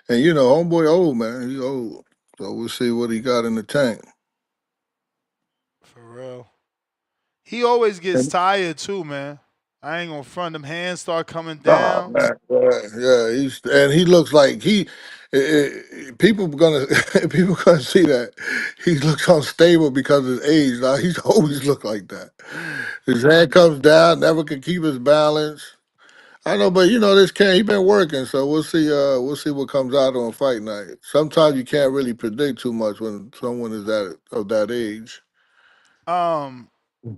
And you know, homeboy old man, he old. So we'll see what he got in the tank. For real. He always gets tired too, man. I ain't gonna front. Them hands start coming Oh down. man, yeah, he looks like people gonna people gonna see that he looks unstable because of his age. Now he's always looked like that. Mm. His head comes down, never can keep his balance. I know, but you know this can't. He been working, so we'll see. We'll see what comes out on fight night. Sometimes you can't really predict too much when someone is that age. Um,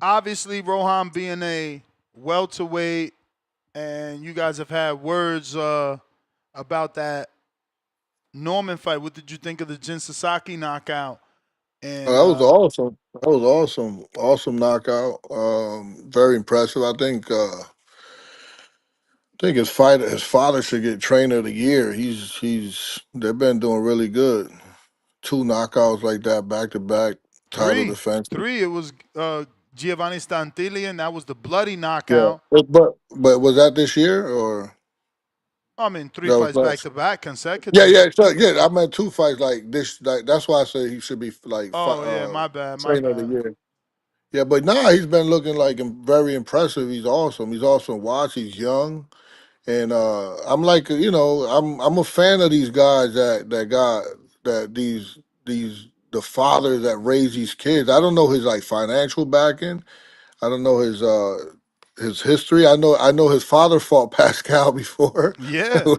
Obviously, Rohan being a welterweight, and you guys have had words about that Norman fight. What did you think of the Jin Sasaki knockout? And That was awesome. That was awesome. Awesome knockout. Very impressive. I think his father should get trainer of the year. They've been doing really good. Two knockouts like that back to back, title three, defense. three. It was Giovanni Stantilian. That was the bloody Yeah, knockout. but was that this year or I mean, 3 that was fights back last? to back Yeah, consecutive. yeah, so, yeah. I meant two fights like this. Like that's why I say he should be like Oh yeah, my bad, my trainer of the bad. year. Yeah, but now he's been looking like very impressive. He's awesome. He's awesome to watch. He's young. And I'm like, I'm a fan of these guys that these the fathers that raise these kids. I don't know his like financial backing. I don't know his history. I know his father fought Pascal before. Yeah,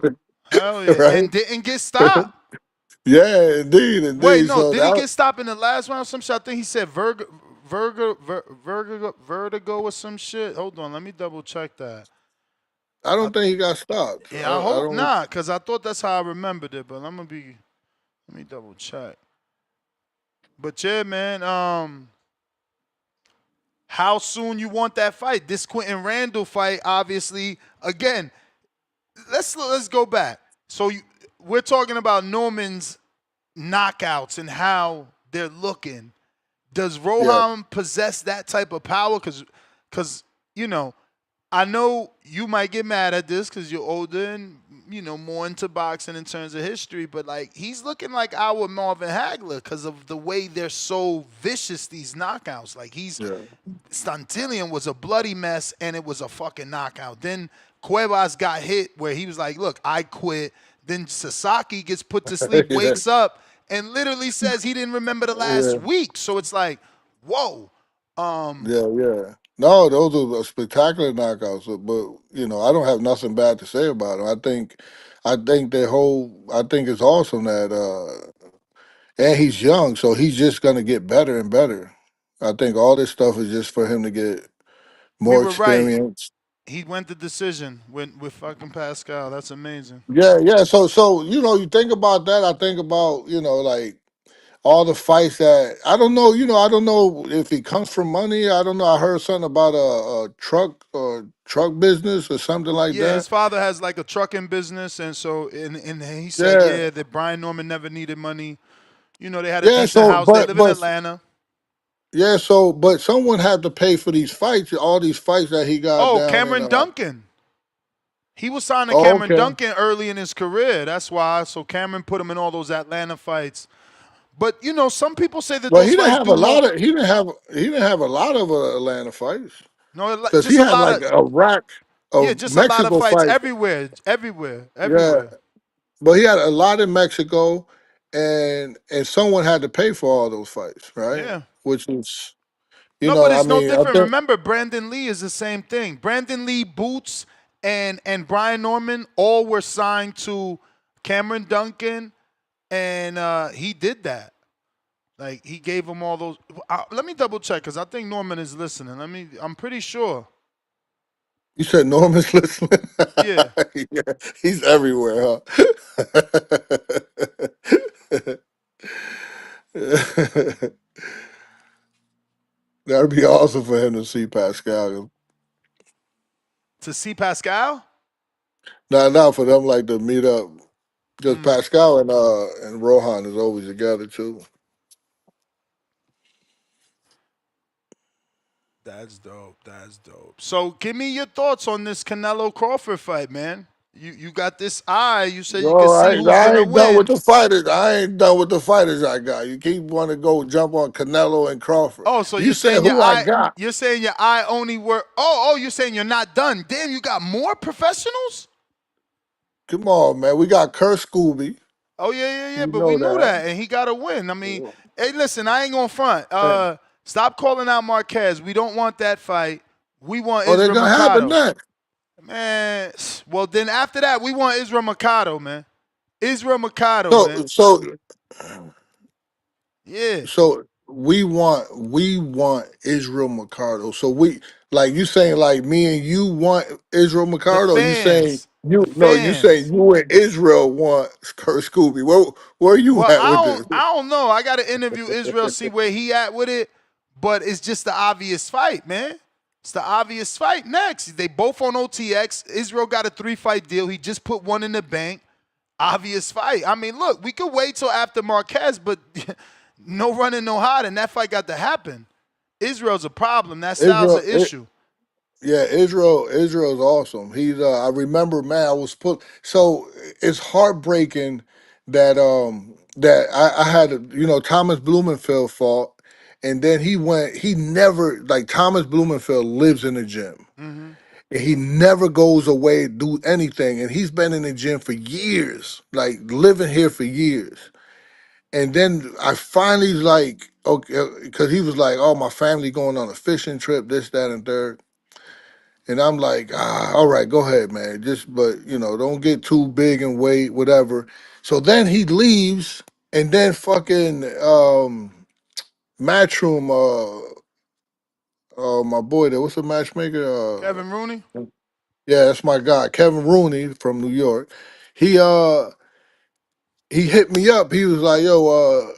hell yeah, Right? and didn't get stopped. Yeah, indeed, Wait, indeed. no, So did he that get stopped in the last round? Some shit. I think he said vertigo or some shit. Hold on, let me double check that. I I, don't think he got stopped. yeah, I I hope don't. not, cause I thought that's how I remembered it. But let me double check. But yeah, man. How soon you want that fight? This Quentin Randall fight, obviously. Again, let's go back. So we're talking about Norman's knockouts and how they're looking. Does Yeah, Rohan possess that type of power? Because you know, I know you might get mad at this because you're older and more into boxing in terms of history, but like he's looking like our Marvin Hagler because of the way they're so vicious. These knockouts, like yeah, Stantilian was a bloody mess and it was a fucking knockout. Then Cuevas got hit where he was like, "Look, I quit." Then Sasaki gets put to sleep, yeah, wakes up, and literally says he didn't remember the last yeah. week. So it's like, whoa. Yeah, yeah. No, those are spectacular knockouts. But I don't have nothing bad to say about them. I think it's awesome that, and he's young, so he's just gonna get better and better. I think all this stuff is just for him to get We more were right. experience. He went the decision with fucking Pascal. That's amazing. Yeah, yeah. So you think about that. I think about like all the fights that I don't know. I don't know if he comes from money. I don't know. I heard something about a truck business or something like Yeah, his that. father has like a trucking business, and so and he said, Yeah, yeah, that Brian Norman never needed money. They had a yeah. decent So, house. They live in but Atlanta. Yeah, so but someone had to pay for these fights, all these fights that he got Oh, down in. Cameron Duncan. He was signed to Oh, Cameron okay. Duncan early in his career. That's why. So Cameron put him in all those Atlanta fights. But you know, some people say that Well, those he didn't fights have a do more. lot of he didn't have a lot of Atlanta fights No, because he just a had lot like of a rack yeah, of just a lot of Mexico fights fights. everywhere, everywhere, Yeah, everywhere. but he had a lot in Mexico, and someone had to pay for all those fights, right? Yeah. Which is, No, but I it's no mean, I different. think Remember, Brandon Lee is the same thing. Brandon Lee, Boots, and Brian Norman all were signed to Cameron Duncan, and he did that. Like he gave them all those. Let me double check because I think Norman is listening. I'm pretty sure. you said Norman's listening. Yeah. Yeah, he's everywhere, huh? That'd be awesome for him to see Pascal. To see Pascal. Not for them like to meet up. Because Mm, Pascal and Rohan is always together too. that's dope. That's dope. So give me your thoughts on this Canelo Crawford fight, man. You got this eye. You said you can Yo, see who's I gonna ain't done with win. the fighters. I ain't done with the fighters I got. You keep want to go jump on Canelo and Crawford. Oh, so You you're said saying your who I eye? got. You're saying your eye only work? Oh, you're saying you're not done. Damn, you got more professionals? Come on, man. We got Kurt Scooby. Oh yeah. You But we know knew that. that, and he got to win. I mean, hey, listen, I ain't gonna front. And, Stop calling out Marquez. We don't want that fight. We want oh, they're Israel gonna happen Mercado. next. Man, well then after that, we want Israel Mercado, man. Israel Mercado, So man. so Yeah, So we want Israel Mercado. So we like you saying like me and you want Israel the Mercado. You saying fans, the you no? You saying fans. you and Israel want Kurt Scooby? Where you Well, at with this? I don't know. I got to interview Israel, see where he at with it. But it's just the obvious fight, man. It's the obvious fight next. They both on OTX. Israel got a 3-fight deal. He just put one in the bank. Obvious fight. I mean, look, we could wait till after Marquez, but no running, no hiding. That fight got to happen. Israel's a problem. That style's Israel, an issue. yeah, Israel's awesome. He's I remember, man, I was put so it's heartbreaking that I had Thomas Blumenfeld fought and then he never like Thomas Blumenfeld lives in the gym. Mm-hmm. And he never goes away do anything and he's been in the gym for years, like living here for years. And then I finally like okay because he was like, oh, my family going on a fishing trip, this, that, and third. And I'm like, all right, go ahead, man. Just, but don't get too big and weight, whatever. So then he leaves, and then fucking Matchroom, my boy there, what's the matchmaker? Kevin Rooney? Yeah, that's my guy, Kevin Rooney from New York. He he hit me up. He was like, yo,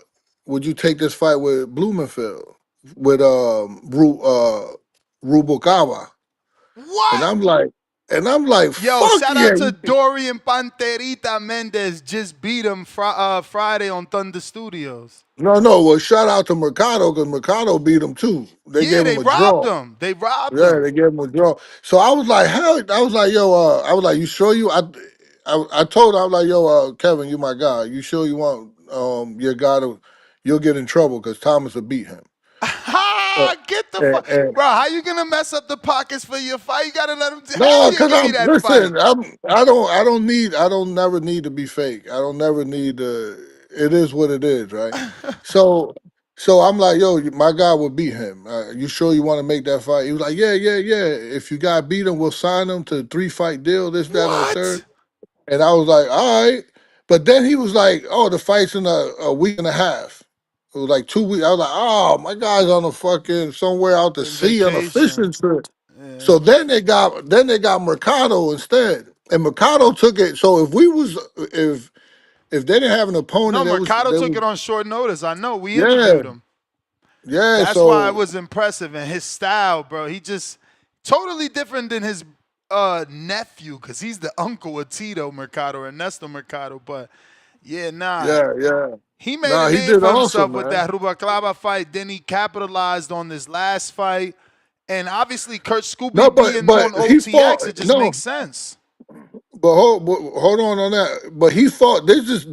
would you take this fight with Blumenfeld with Rubukawa? And What? I'm like, Yo, fuck shout yeah. out to Dorian Panterita Mendez. Just beat him Friday on Thunder Studios. No. Well, shout out to Mercado because Mercado beat him too. They Yeah, gave they him a robbed draw. him. They robbed Yeah, him. they gave him a draw. So I was like, hell, I was like, yo, I was like, you sure you? I told him, I was like, yo, Kevin, you my guy. You sure you want your guy to? You'll get in trouble because Thomas will beat him. Uh, Ha! Get the fuck, and bro. How you gonna mess up the pockets for your fight? You gotta let him. no, Hell yeah, because give me I'm that fight. listen. I don't never need to be fake. I don't never need to. It is what it is, right? So, so I'm like, yo, my guy will beat him. You sure you want to make that fight? He was like, yeah. If you got beat him, we'll sign him to a 3-fight deal. This, that, and the third. What? And I was like, all right. But then he was like, oh, the fight's in a week and a half. It was like 2 weeks. I was like, oh, my guy's on a fucking somewhere out to In sea on a vacation. fishing trip. Yeah. So then they got Mercado instead, and Mercado took it. So if they didn't have an No, opponent, Mercado they took was it on short notice. I know. We yeah interviewed him. yeah. That's why it So was impressive and his style, bro. He just totally different than his nephew because he's the uncle of Tito Mercado, Ernesto Mercado. But Yeah, nah. Yeah. He made a Nah, he name did for awesome, himself with man. that Rubalcaba fight. Then he capitalized on this last fight. And obviously, Kurt No, Scooby but being on he fought. OTX, it just No, makes sense. but hold on that. But he fought. This is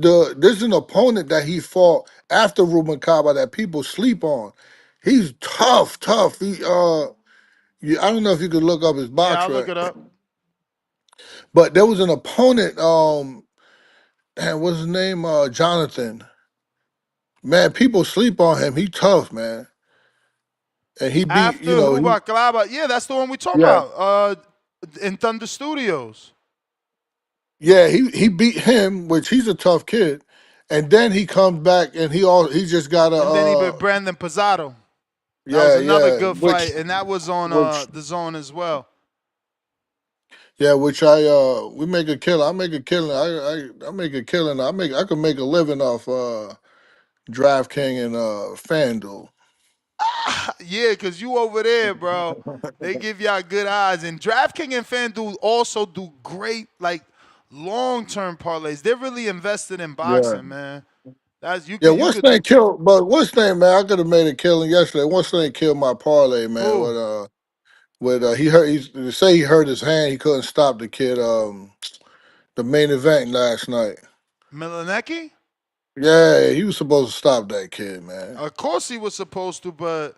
an opponent that he fought after Ruben Kaba that people sleep on. He's tough. I don't know if you could look up his Yeah, box I'll look rec, it up. but there was an opponent. Man, what's his name? Jonathan. Man, people sleep on him. He tough, man, and he beat. After Rubalcaba, yeah, that's the one we talking Yeah, about. In Thunder Studios. yeah. He beat him, which he's a tough kid, and then he comes back and he just got a And then he beat Brandon Pizarro. That was another yeah, good fight, and that was on which the zone as well. yeah, which we make a killing. I make a killing. I make a killing. I could make a living off DraftKings and FanDuel. Yeah, because you over there, bro. They give y'all good odds. And DraftKings and FanDuel also do great, like, long-term parlays. They're really invested in Yeah. boxing, man. That's Yeah, you what's could name killed but what's name, man, I could have made a killing yesterday. What's name killed my parlay, man, who? with he hurt they say he hurt his hand, he couldn't stop the kid, the main event last night. Milanecki? Yeah, he was supposed to stop that kid, man. Of course he was supposed to, but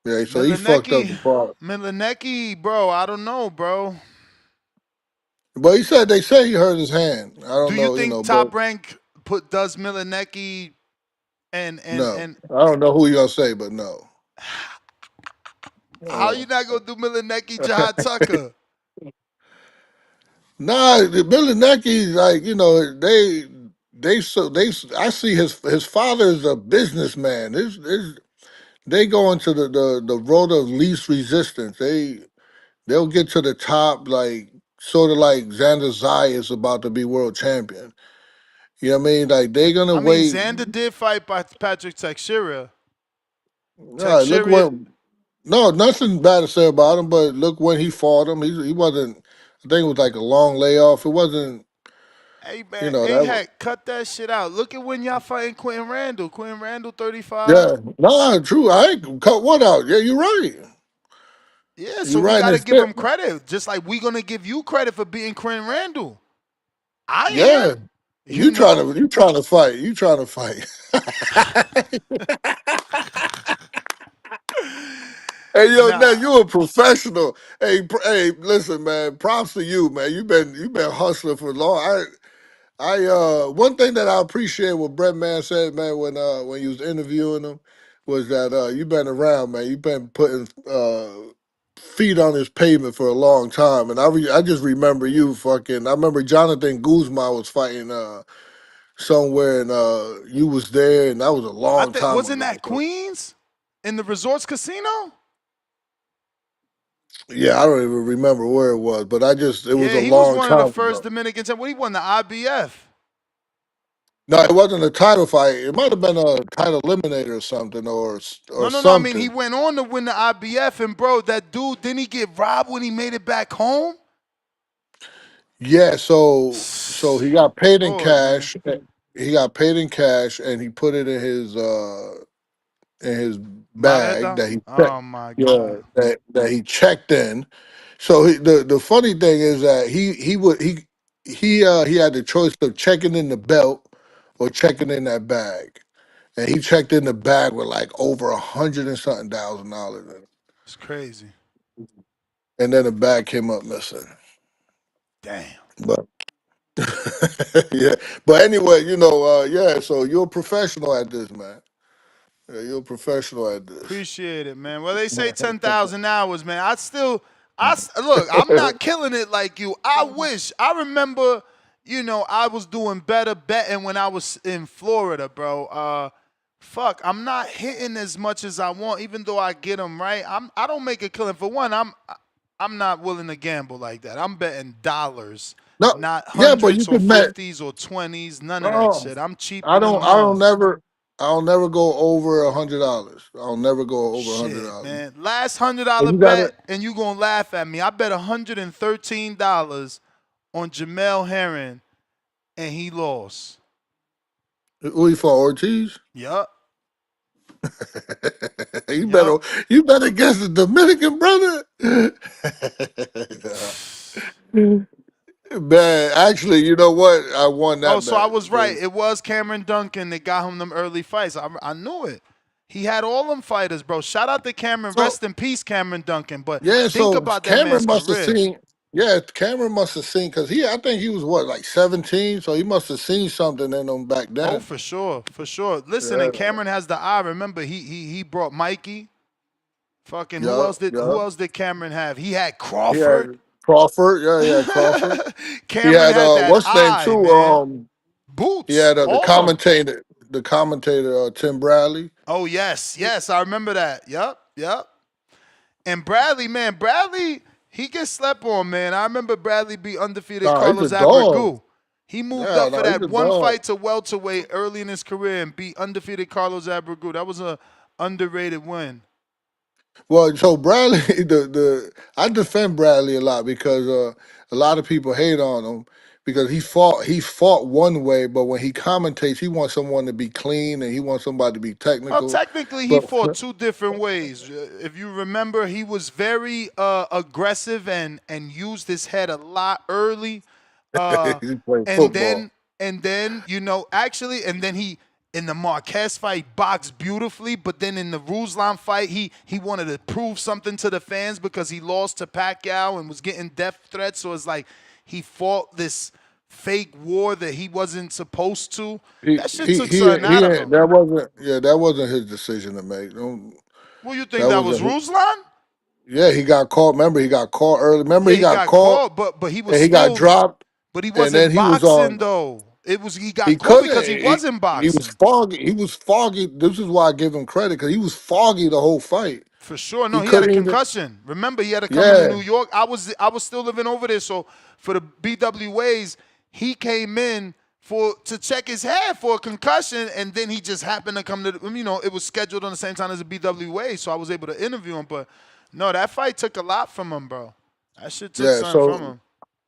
Yeah, so he fucked up Milanecki, the part. Milanecki, bro, I don't know, bro. But they say he hurt his hand. I Do don't you know, think but Top Rank does Milanecki and and no. and I don't know who you gonna say, but no. how Uh, you not gonna do Milanecki Jihad Tucker? nah, the Billy Necky's like, I see his father is a businessman. They go into the road of least resistance. They'll get to the top like sort of like Xander Zay is about to be world champion. You know what I mean? Like they're gonna I mean, wait. Xander did fight by Patrick Teixeira. Nah, look Teixeira, what. No, nothing bad to say about him, but look when he fought him. He wasn't. I think it was like a long layoff. It wasn't. hey man, hey That was. heck, cut that shit out. Look at when y'all fighting Quentin Randall. Quentin Randall 35. Yeah, no, true. I ain't cut what out. Yeah, you're right. Yeah, so You're we right. And gotta it's give fit. him credit. Just like we gonna give you credit for beating Quentin Randall. I Yeah, am. You know? you trying to fight. You trying to fight. Hey, yo, now Nah. you a professional. Hey, listen, man. Props to you, man. You been hustling for long. One thing that I appreciate what Brett Man said, man, when you was interviewing him, was that you been around, man. You've been putting feet on his pavement for a long time, and I just remember you fucking. I remember Jonathan Guzman was fighting somewhere, and you was there, and that was a I long think time wasn't ago. that Queens in the Resorts Casino? Yeah, I don't even remember where it was, but it was Yeah, a he was long one of the time first ago. Dominicans. When he won the IBF. No, it wasn't a title fight. It might have been a title eliminator or something, No, or no, no. I mean, he something. went on to win the IBF, and bro, that dude didn't he get robbed when he made it back home? Yeah, so he got paid in Lord, man, cash. He got paid in cash, and he put it in his bag Maleta. that he checked. Oh my Yeah, God, that he checked in. So the funny thing is that he had the choice of checking in the belt or checking in that bag, and he checked in the bag with like over 100 and something $1,000 in it, it's crazy. and then the bag came up missing. Damn. But yeah, but anyway, yeah. So you're a professional at this, man. Yeah, you're a professional at this. Appreciate it, man. Well, they say 10,000 hours, man. Look. I'm not killing it like you. I wish. I remember, I was doing better betting when I was in Florida, bro. Fuck, I'm not hitting as much as I want, even though I get them right. I don't make a killing. For one, I'm not willing to gamble like that. I'm betting dollars, No, not yeah, but you hundreds or could bet. fifties or 20s. None of that Oh, shit. I'm cheaper I than don't. I don't mud. never. I'll never go over $100. I'll never go over a hundred Shit, dollars. man. Last And $100 you got bet, to. and you gonna laugh at me. I bet $113 on Jamel Herring and he lost. Who he fought? Ortiz? Yup, you yup. better you better guess the Dominican brother. Man, actually, you know what? I won Oh, that so I bet. was right. It was Cameron Duncan that got him them early fights. I knew it. He had all them fighters, bro. Shout out to Cameron. So Rest in peace, Cameron Duncan. But yeah, think so about that man's Cameron must have career. seen. Yeah, Cameron must have seen because I think he was what, like 17, so he must have seen something in him back Oh, then. for sure, for sure. Listen, and Yeah, Cameron has the eye. Remember, he brought Mikey. Fucking who yeah, else did yeah. who else did Cameron have? He had He Crawford. had Crawford. Yeah, he had Crawford. He Cameron had had that what's the name eye, too? man. He Boots, had all of them. the commentator Tim Bradley. Oh yes, yes, I remember that. Yup, yup. And Bradley, man, Bradley, he gets slept on, man. I remember Bradley beat undefeated Nah, he's a Carlos dog. Abregu. He moved Yeah, up for no, he's that a one dog. fight to welterweight early in his career and beat undefeated Carlos Abregu. That was a underrated win. Well, so Bradley, the I defend Bradley a lot because a lot of people hate on him because he fought one way, but when he commentates, he wants someone to be clean and he wants somebody to be Well, technical. technically, he But fought two different ways. If you remember, he was very aggressive and used his head a lot early. Uh, he played and football. then actually, and then he in the Marquez fight boxed beautifully, but then in the Ruslan fight, he wanted to prove something to the fans because he lost to Pacquiao and was getting death threats. So it's like he fought this fake war that he wasn't supposed to. He That shit he took he something out he of ain't- him. that wasn't his decision to make. Well, you think That that was wasn't his, Ruslan? yeah, he got caught. Remember, he got caught early. Remember, Yeah, he he got got caught caught, but he was and he got still, dropped, but he and then wasn't he was boxing on. though. It was he He got caught couldn't. because he wasn't He was boxing. foggy. He was foggy. This is why I give him credit because he was foggy the whole fight. For sure. No, He he had a couldn't even. concussion. Remember, he had to come into Yeah, New York. I was still living over there, so for the BWAs, he came in to check his head for a concussion, and then he just happened to come to it was scheduled on the same time as the BWA, so I was able to interview him. But no, that fight took a lot from him, bro. That shit took yeah. something from So him.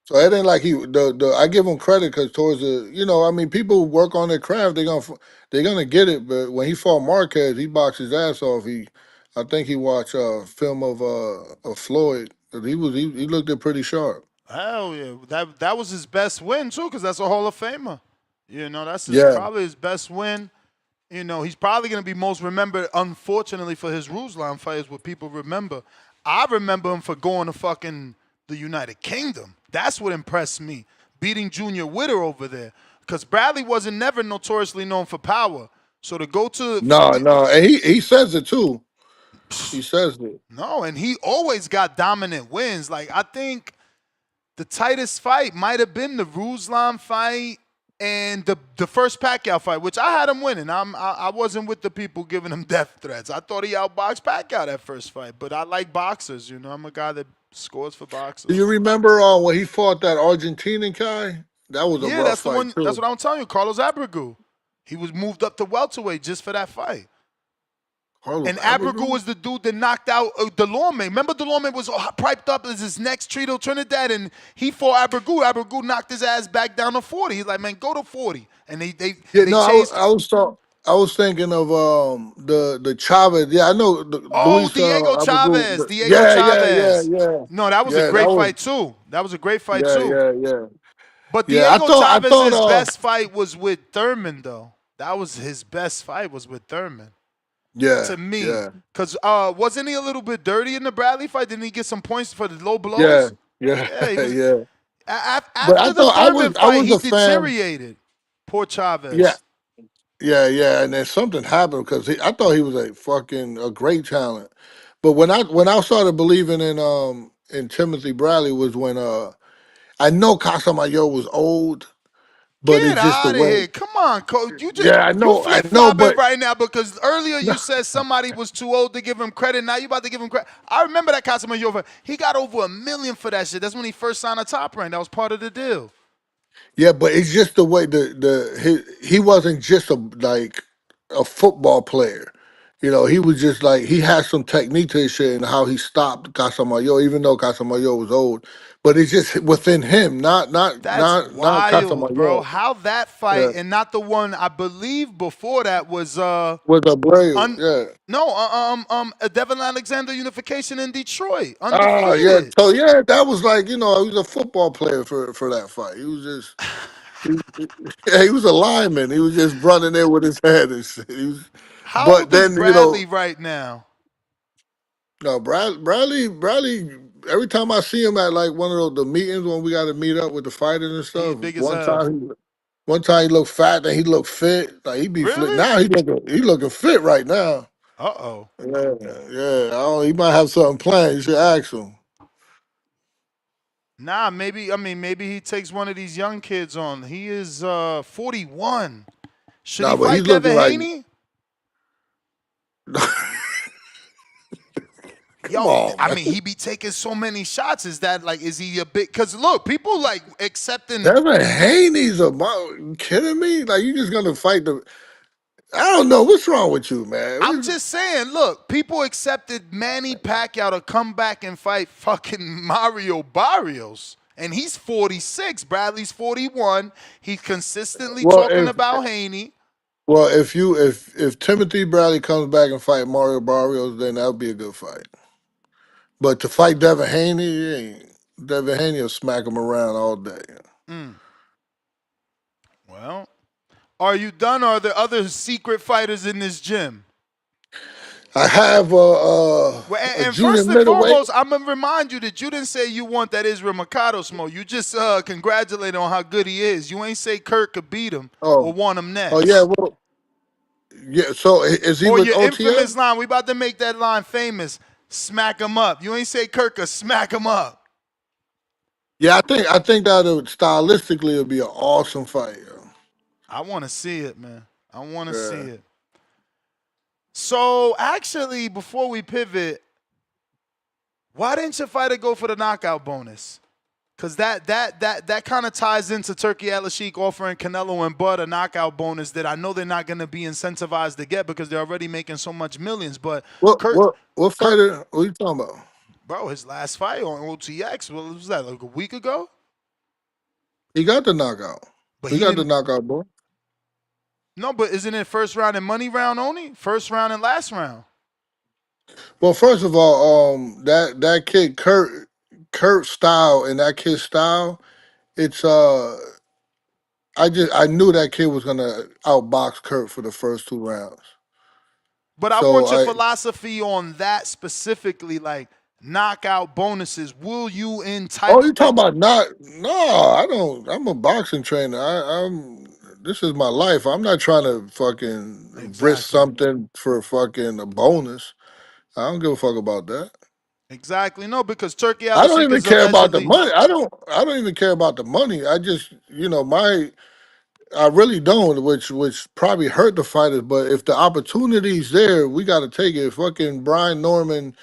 so it ain't like the I give him credit because towards I mean, people who work on their craft. They're gonna get it. But when he fought Marquez, he boxed his ass off. I think he watched film of Floyd. He looked it pretty sharp. Hell yeah, that was his best win too, because that's a Hall of Famer. That's Yeah. probably his best win. He's probably gonna be most remembered, unfortunately, for his Ruslan fight is what people remember. I remember him for going to fucking the United Kingdom. That's what impressed me, beating Junior Witter over there. Because Bradley wasn't never notoriously known for power. So to go to No, no, and he says it too. He says it. no, and he always got dominant wins. Like I think the tightest fight might have been the Ruslan fight and the first Pacquiao fight, which I had him winning. I wasn't with the people giving him death threats. I thought he outboxed Pacquiao that first fight, but I like boxers. I'm a guy that scores for Do boxers. you remember when he fought that Argentinian guy? That was a Yeah, rough that's the fight one. That's too. what I'm telling you, Carlos Abregu. He was moved up to welterweight just for that fight. Carlos And Abregu Abreu? was the dude that knocked out Delorme. Remember, Delorme was piped up as his next Trito Trinidad, and he fought Abregu. Abregu knocked his ass back down to 40. He's like, man, go to 40. And they they Yeah, they no, chased. I was thinking of the Chavez. Yeah, I know Oh, Luis Diego Abreu. Chavez. Diego Yeah, yeah, yeah, Chavez. yeah, No, that was a yeah. That great was fight too. That was a great fight yeah, too. yeah, yeah, But yeah. Diego I thought Chavez's best fight was with Thurman, though. That was his best fight was with Thurman. yeah, To me. yeah, Because wasn't he a little bit dirty in the Bradley fight? Didn't he get some points for the low yeah, blows? yeah, Yeah, he was. yeah. But I After the thought Thurman I fight, was he a fan. deteriorated. Poor Yeah, Chavez. yeah, yeah. And then something happened because I thought he was a great talent. But when I started believing in Timothy Bradley was when I know Casamayo was old, but Get it's just the out of way. here. Come on, coach. Yeah, You I flip know, flopping but right now because earlier no, you said somebody was too old to give him credit. Now you about to give him credit. I remember that Casamajova. He got over $1 million for that shit. That's when he first signed a top rank. That was part of the deal. yeah, but it's just the way he wasn't just a football player. He was just like he had some technique to his shit and how he stopped Casamayo, even though Casamayo was old. But it's just within him, That's not wild, bro. Casamayo. How that fight Yeah, and not the one I believe before that was with Abreu. un Yeah. no Devin Alexander unification in Detroit, Ah, yeah. undefeated. So yeah, that was like he was a football player for that fight. He was just yeah, he was a lineman. He was just running there with his head and shit. How But old is then Bradley right now? no, Bradley. Every time I see him at like one of the meetings when we got to meet up with the fighters and He's stuff, big as hell. one time he looked fat, then he looked fit. Like he be fit. Really? Now he looking fit right now. Uh-oh. Yeah, yeah. He might have something planned. You should ask him. Nah, maybe he takes one of these young kids on. He is 41. Should he Nah, but he's fight looking Devin like. Haney? Come Yo, on, I man. mean, he be taking so many shots. Is that like, is he a bit? Because look, people like accepting. Devin Haney's you kidding me? Like you just gonna fight the? I don't know what's wrong with you, man. I'm just saying, look, people accepted Manny Pacquiao to come back and fight fucking Mario Barrios. And he's 46. Bradley's 41. He's consistently Well, talking about Haney. if Timothy Bradley comes back and fight Mario Barrios, then that would be a good fight. But to fight Devin Haney, Devin Haney will smack him around all day. Mm. Well, are you done? Or are there other secret fighters in this gym? I have Well, a and junior first and middleweight. foremost, I'm gonna remind you that you didn't say you want that Israel Mikado smoke. You just congratulate on how good he is. You ain't say Kurt could beat him or Oh, want him oh yeah. next. Well, yeah. So is he Or with your OTF? infamous line. We about to make that line famous. Smack him up. You ain't say Kurt could smack him up. Yeah, I think that stylistically it'll be an awesome fight. I want to see it, man. I want to see Yeah. it. So actually, before we pivot, why didn't your fighter go for the knockout bonus? Because that kind of ties into Turkey Al-Sheikh offering Canelo and Bud a knockout bonus that I know they're not going to be incentivized to get because they're already making so much millions. But What Kurt, what what Kurt, fighter? What are you talking about? bro, his last fight on OTX, what was that, like a week ago? He got the knockout. But He he got the didn't. knockout, boy. No, but isn't it first round and money round only? First round and last round. Well, first of all, that kid Kurt style and that kid style, it's I knew that kid was gonna outbox Kurt for the first 2 rounds. But I So want your I philosophy on that specifically, like knockout bonuses. Will you in oh types you like talking about not no, I don't I'm a boxing trainer. I'm this is my life. I'm not trying to fucking risk exactly. something for fucking a bonus. I don't give a fuck about that. Exactly. No, because Turkey I don't Al-Sheikh even is care about the allegedly money. I don't even care about the money. I just I really don't, which probably hurt the fighters. But if the opportunity's there, we got to take it. Fucking Brian Norman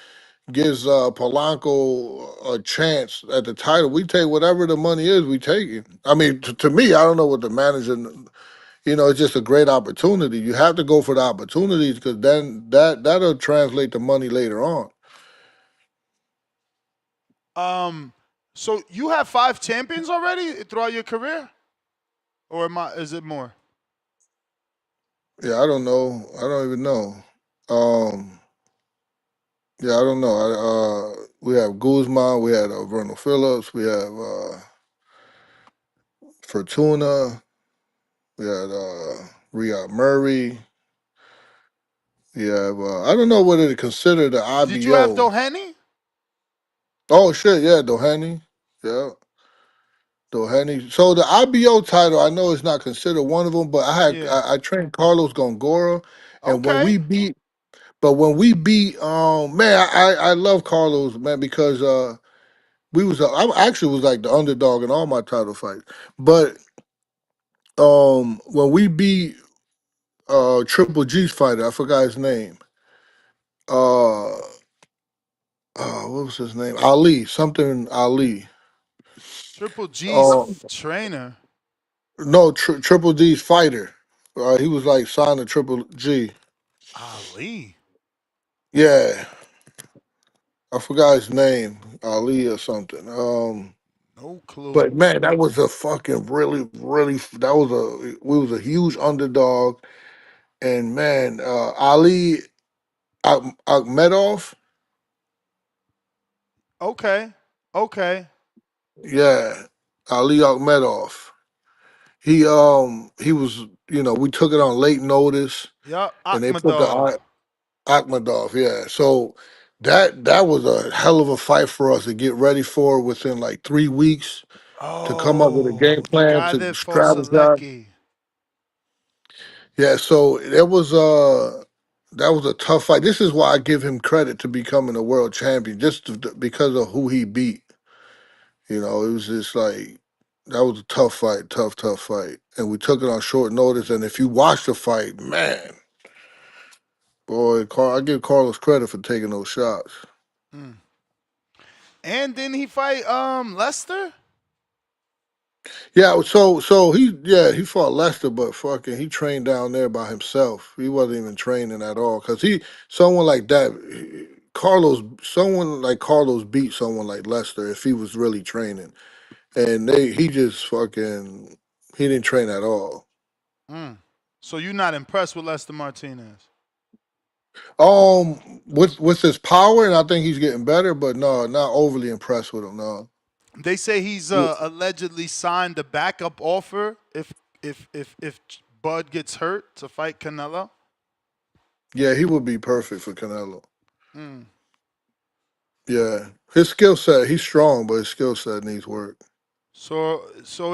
gives Polanco a chance at the title. We take whatever the money is. We take it. I mean, to me, I don't know what the manager. It's just a great opportunity. You have to go for the opportunities because then that'll translate to money later on. so you have 5 champions already throughout your career? Or is it more? Yeah, I don't know. I don't even know. Um, yeah, I don't know. We have Guzman, we had Vernon Phillips, we have Fortuna, we had Riyad Murray. We have I don't know whether to consider the Did you have IBO. Doheny? Oh shit, yeah, Doheny, yeah, Doheny. So the IBO title, I know it's not considered one of them, but Yeah. I trained Carlos Gongora, and Okay. when we beat man, I love Carlos, man, because we was I actually was like the underdog in all my title fights. But when we beat Triple G's fighter, I forgot his name. Uh what was his name? Ali, something Ali. Triple G's Uh trainer. no, Triple G's fighter. He was like signed to Triple G. Ali. Yeah, I forgot his name, Ali or something. No clue. But man, that was a fucking really. That was we was a huge underdog, and man, Ali Akhmedov, Okay. Okay. yeah, Ali Akhmedov. He was, we took it on late notice, Yup. and they put the Akhmadov. Akhmedov, yeah. So that was a hell of a fight for us to get ready for within like 3 weeks to come up with a Oh, game plan to Igade strategize. Foselecki. Yeah, so that was a tough fight. This is why I give him credit to becoming a world champion, just because of who he beat. It was just like that was a tough fight, tough fight, and we took it on short notice. And if you watch the fight, man, boy, I give Carlos credit for taking those shots. Mm. And didn't he fight Lester? Yeah, so he fought Lester, but fucking he trained down there by himself. He wasn't even training at all because someone like that, someone like Carlos beat someone like Lester if he was really training, and he just fucking he didn't train at all. Mm. So you're not impressed with Lester Martinez? With his power, and I think he's getting better, but no, not overly impressed with him. No. They say he's allegedly signed a backup offer if Bud gets hurt to fight Canelo. Yeah, he would be perfect for Canelo. Mm. Yeah, his skill set, he's strong, but his skill set needs work. So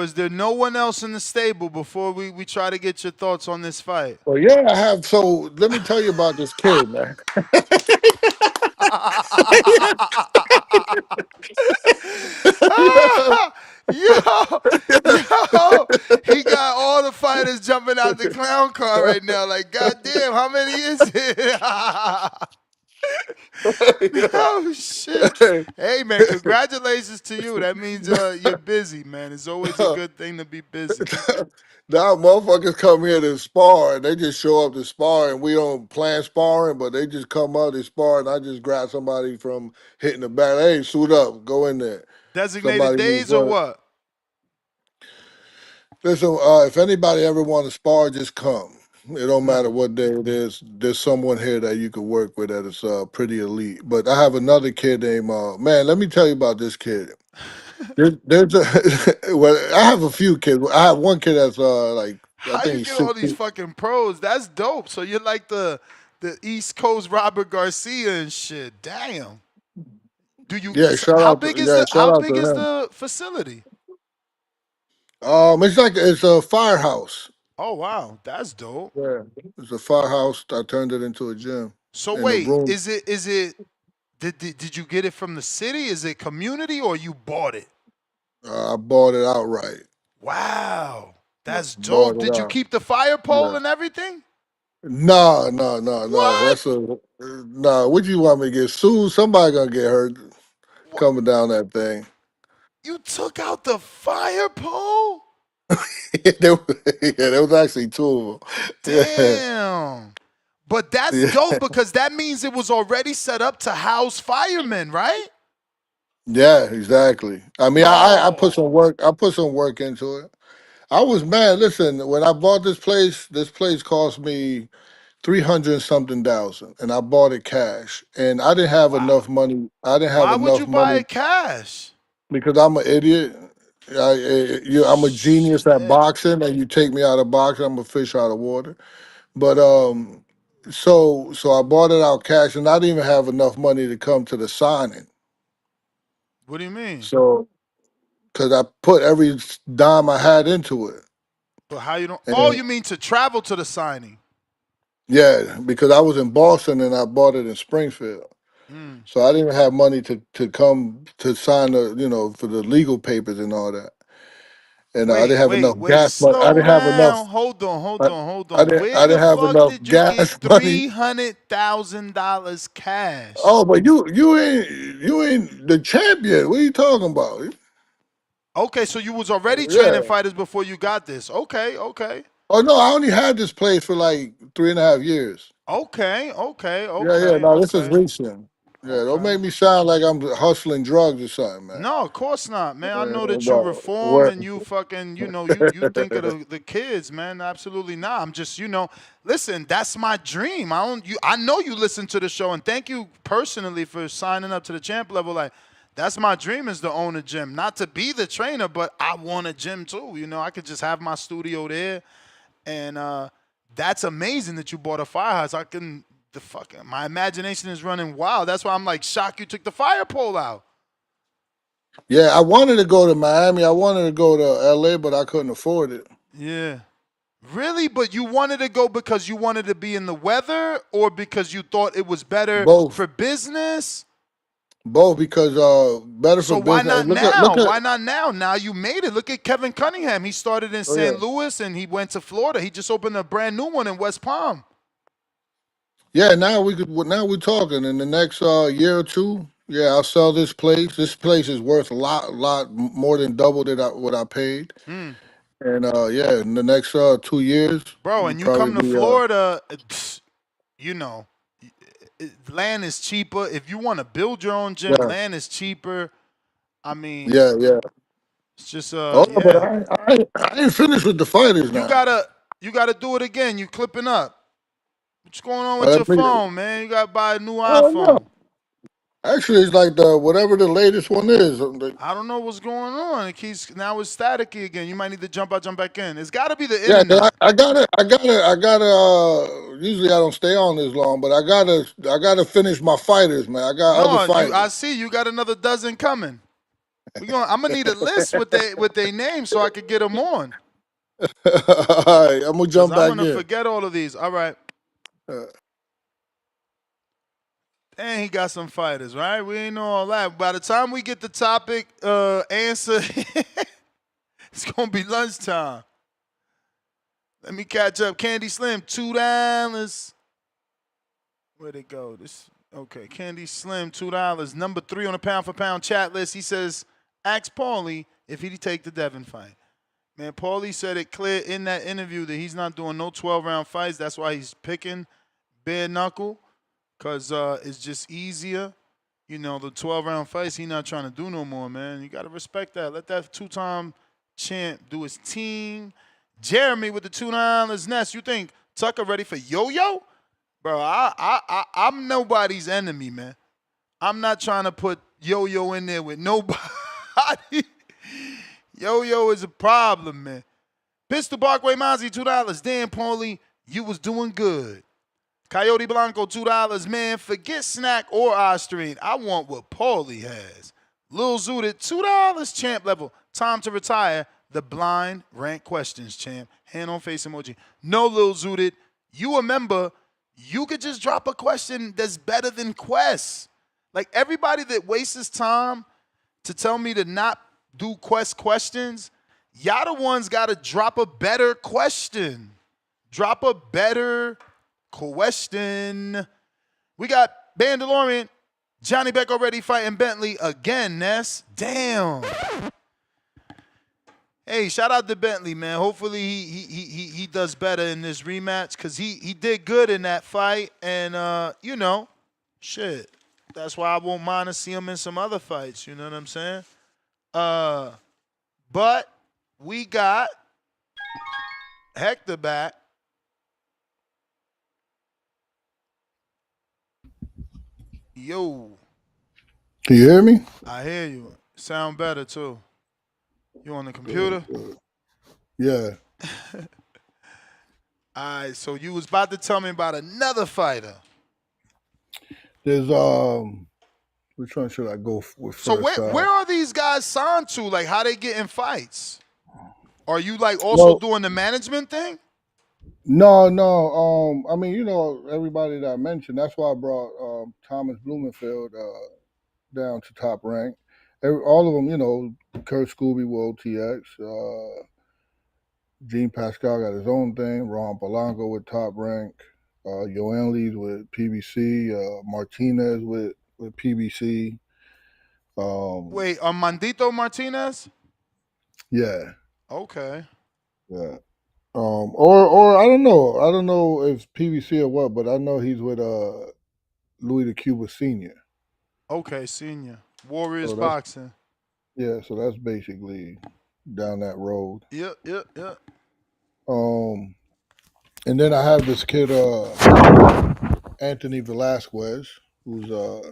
is there no one else in the stable before we try to get your thoughts on this fight? Well, yeah, I have. So let me tell you about this kid, man. Yo, yo, he got all the fighters jumping out the clown car right now. Like, goddamn, how many is it? Oh shit! Hey man, congratulations to you. That means you're busy, man. It's always a good thing to be busy. Now motherfuckers come here to spar and they just show up to spar and we don't plan sparring, but they just come out to spar and I just grab somebody from hitting the back. Hey, suit up, go in there. Designated Somebody needs days or work. what? Listen, if anybody ever want to spar, just come. It don't matter Mm. what day it is. There's someone here that you can work with that is pretty elite. But I have another kid named man. Let me tell you about this kid. There's a well, I have a few kids. I have one kid that's like I How think you he's get all these 16. fucking pros? That's dope. So you're like the East Coast Robert Garcia and shit. Damn. Do you? Yeah, How big is the shout how out big to is him. the facility? It's a firehouse. Oh wow, that's dope. Yeah, it's a firehouse. I turned it into a gym, So and the wait, room. is it did you get it from the city? Is it community or you bought it? I bought it outright. Wow. That's Bought dope. it Did you out. keep the fire pole Yeah. and everything? No, no, no, no. What? That's a no. What you want me to get sued? Somebody gonna get hurt What? coming down that thing. You took out the fire pole? Yeah, there was actually two of them. Damn. But that's Yeah, dope yeah, because that means it was already set up to house firemen, right? yeah. Exactly. I mean, I put Oh, some work. I put some work into it. I was mad. Listen, when I bought this place cost me 300 something thousand, and I bought it cash. And I didn't have wow. enough money. I didn't have Why would enough you buy money it cash? because I'm an idiot. I'm a genius at Shit. boxing, and you take me out of boxing, I'm a fish out of water. But so I bought it out cash, and I didn't even have enough money to come to the signing. What do you mean? So because I put every dime I had into it, But how you don't? Oh, and you mean to travel to the signing? yeah, because I was in Boston and I bought it in Springfield. Mm. So I didn't have money to come to sign for the legal papers and all that. And I didn't Wait, have wait, enough wait. gas money. I Slow didn't have enough. down. Hold on, hold I, on, hold on. Where I the didn't have fuck enough did you get gas money. $300,000 cash? Oh, but you ain't the champion. What are you talking about? Okay, so you was already training Yeah. fighters before you got this. Okay, okay. Oh no, I only had this place for like 3.5 years. Okay, okay, Yeah. okay, No, this is okay, recent. Yeah, don't okay. make me sound like I'm hustling drugs or something, man. No, of course not, man. I know that you No, reform where? and you fucking, you think of the kids, man. Absolutely not. I'm just, listen, that's my dream. I know you listen to the show, and thank you personally for signing up to the champ level. Like, that's my dream, is to own a gym. Not to be the trainer, but I want a gym too. I could just have my studio there, and that's amazing that you bought a firehouse. My imagination is running wild. That's why I'm like shocked you took the fire pole out. Yeah, I wanted to go to Miami. I wanted to go to LA, but I couldn't afford it. Yeah. Really? But you wanted to go because you wanted to be in the weather, or because you thought it was better Both, for business? both, because better for So why business. not Look now? at. Why not now? Now you made it. Look at Kevin Cunningham. He started in Oh yeah, St. Louis and he went to Florida. He just opened a brand new one in West Palm. yeah. Now we could. Now we're talking. In the next year or two, yeah, I'll sell this place. This place is worth a lot more than double what I paid. Hmm. And yeah, in the next 2 years, Bro, we'll and you probably come to be Florida, you know, land is cheaper. If you want to build your own gym, yeah, land is cheaper. I mean, yeah. it's just Oh, but yeah. I ain't finished with the fighters You now. gotta you gotta do it again. You clipping up. What's going on with your Let me, phone, man? You gotta buy a new oh no, iPhone. actually, it's like the whatever the latest one is. I don't know what's going on. It keeps now it's staticky again. You might need to jump out, jump back in. It's got to be the Yeah, 'cause internet. I gotta. Usually I don't stay on this long, but I gotta finish my fighters, man. I got other No, I fighters. see you got another dozen coming. I'm gonna need a list with they names so I could get them on, All right, I'm gonna cause jump I'm back gonna in. forget all of these. All right, Uh, and he got some fighters, right? We ain't know all that. By the time we get the topic answer, it's gonna be lunchtime. Let me catch up. Candy Slim, $2. Where'd it go? Okay. Candy Slim, $2. Number 3 on the pound for pound chat list. He says, ask Paulie if he'd take the Devin fight. Man, Paulie said it clear in that interview that he's not doing no 12-round fights. That's why he's picking bare knuckle, because it's just easier. The 12-round fights he not trying to do no more, man. You got to respect that. Let that two-time champ do his team. Jeremy with the $2. Ness, you think Tucker ready for Yo-Yo? Bro, I'm nobody's enemy, man. I'm not trying to put Yo-Yo in there with nobody. Yo-Yo is a problem, man. Pistol Parkway Mozzie, $2. Damn, Paulie, you was doing good. Coyote Blanco, $2. Man, forget Snack or Ostrine. I want what Paulie has. Lil Zooted, $2. Champ level. Time to retire. The blind rank questions, champ. Hand on face emoji. No, Lil Zooted. You remember, you could just drop a question that's better than Quest. Like, everybody that wastes his time to tell me to not do Quest questions, y'all the ones got to drop a better question. Drop a better question. We got Bandalorian. Johnny Beck already fighting Bentley again, Ness. Damn. Hey, shout out to Bentley, man. Hopefully he does better in this rematch, because he did good in that fight. And, shit. That's why I won't mind to see him in some other fights. You know what I'm saying? But we got Hector back. Yo, Can you hear me? I hear you. Sound better, too. You on the computer? Yeah. All right, so you was about to tell me about another fighter. There's which one should I go with So first? where are these guys signed to? Like, how they get in fights? Are you like also Well, doing the management thing? no. I mean, everybody that I mentioned. That's why I brought Thomas Blumenfield down to Top Rank. All of them, Kurt Scooby with OTX, Gene Pascal got his own thing, Ron Polanco with Top Rank, Yoenli with PBC, Martinez with PBC. Wait, Armandito Martinez? Yeah, Okay. yeah. Or I don't know. I don't know if PVC or what, but I know he's with Louis the Cuba Senior. Okay, senior. Warriors So that's boxing. yeah. So that's basically down that road. Yep, yep, yep. Um, and then I have this kid, Anthony Velasquez, who's I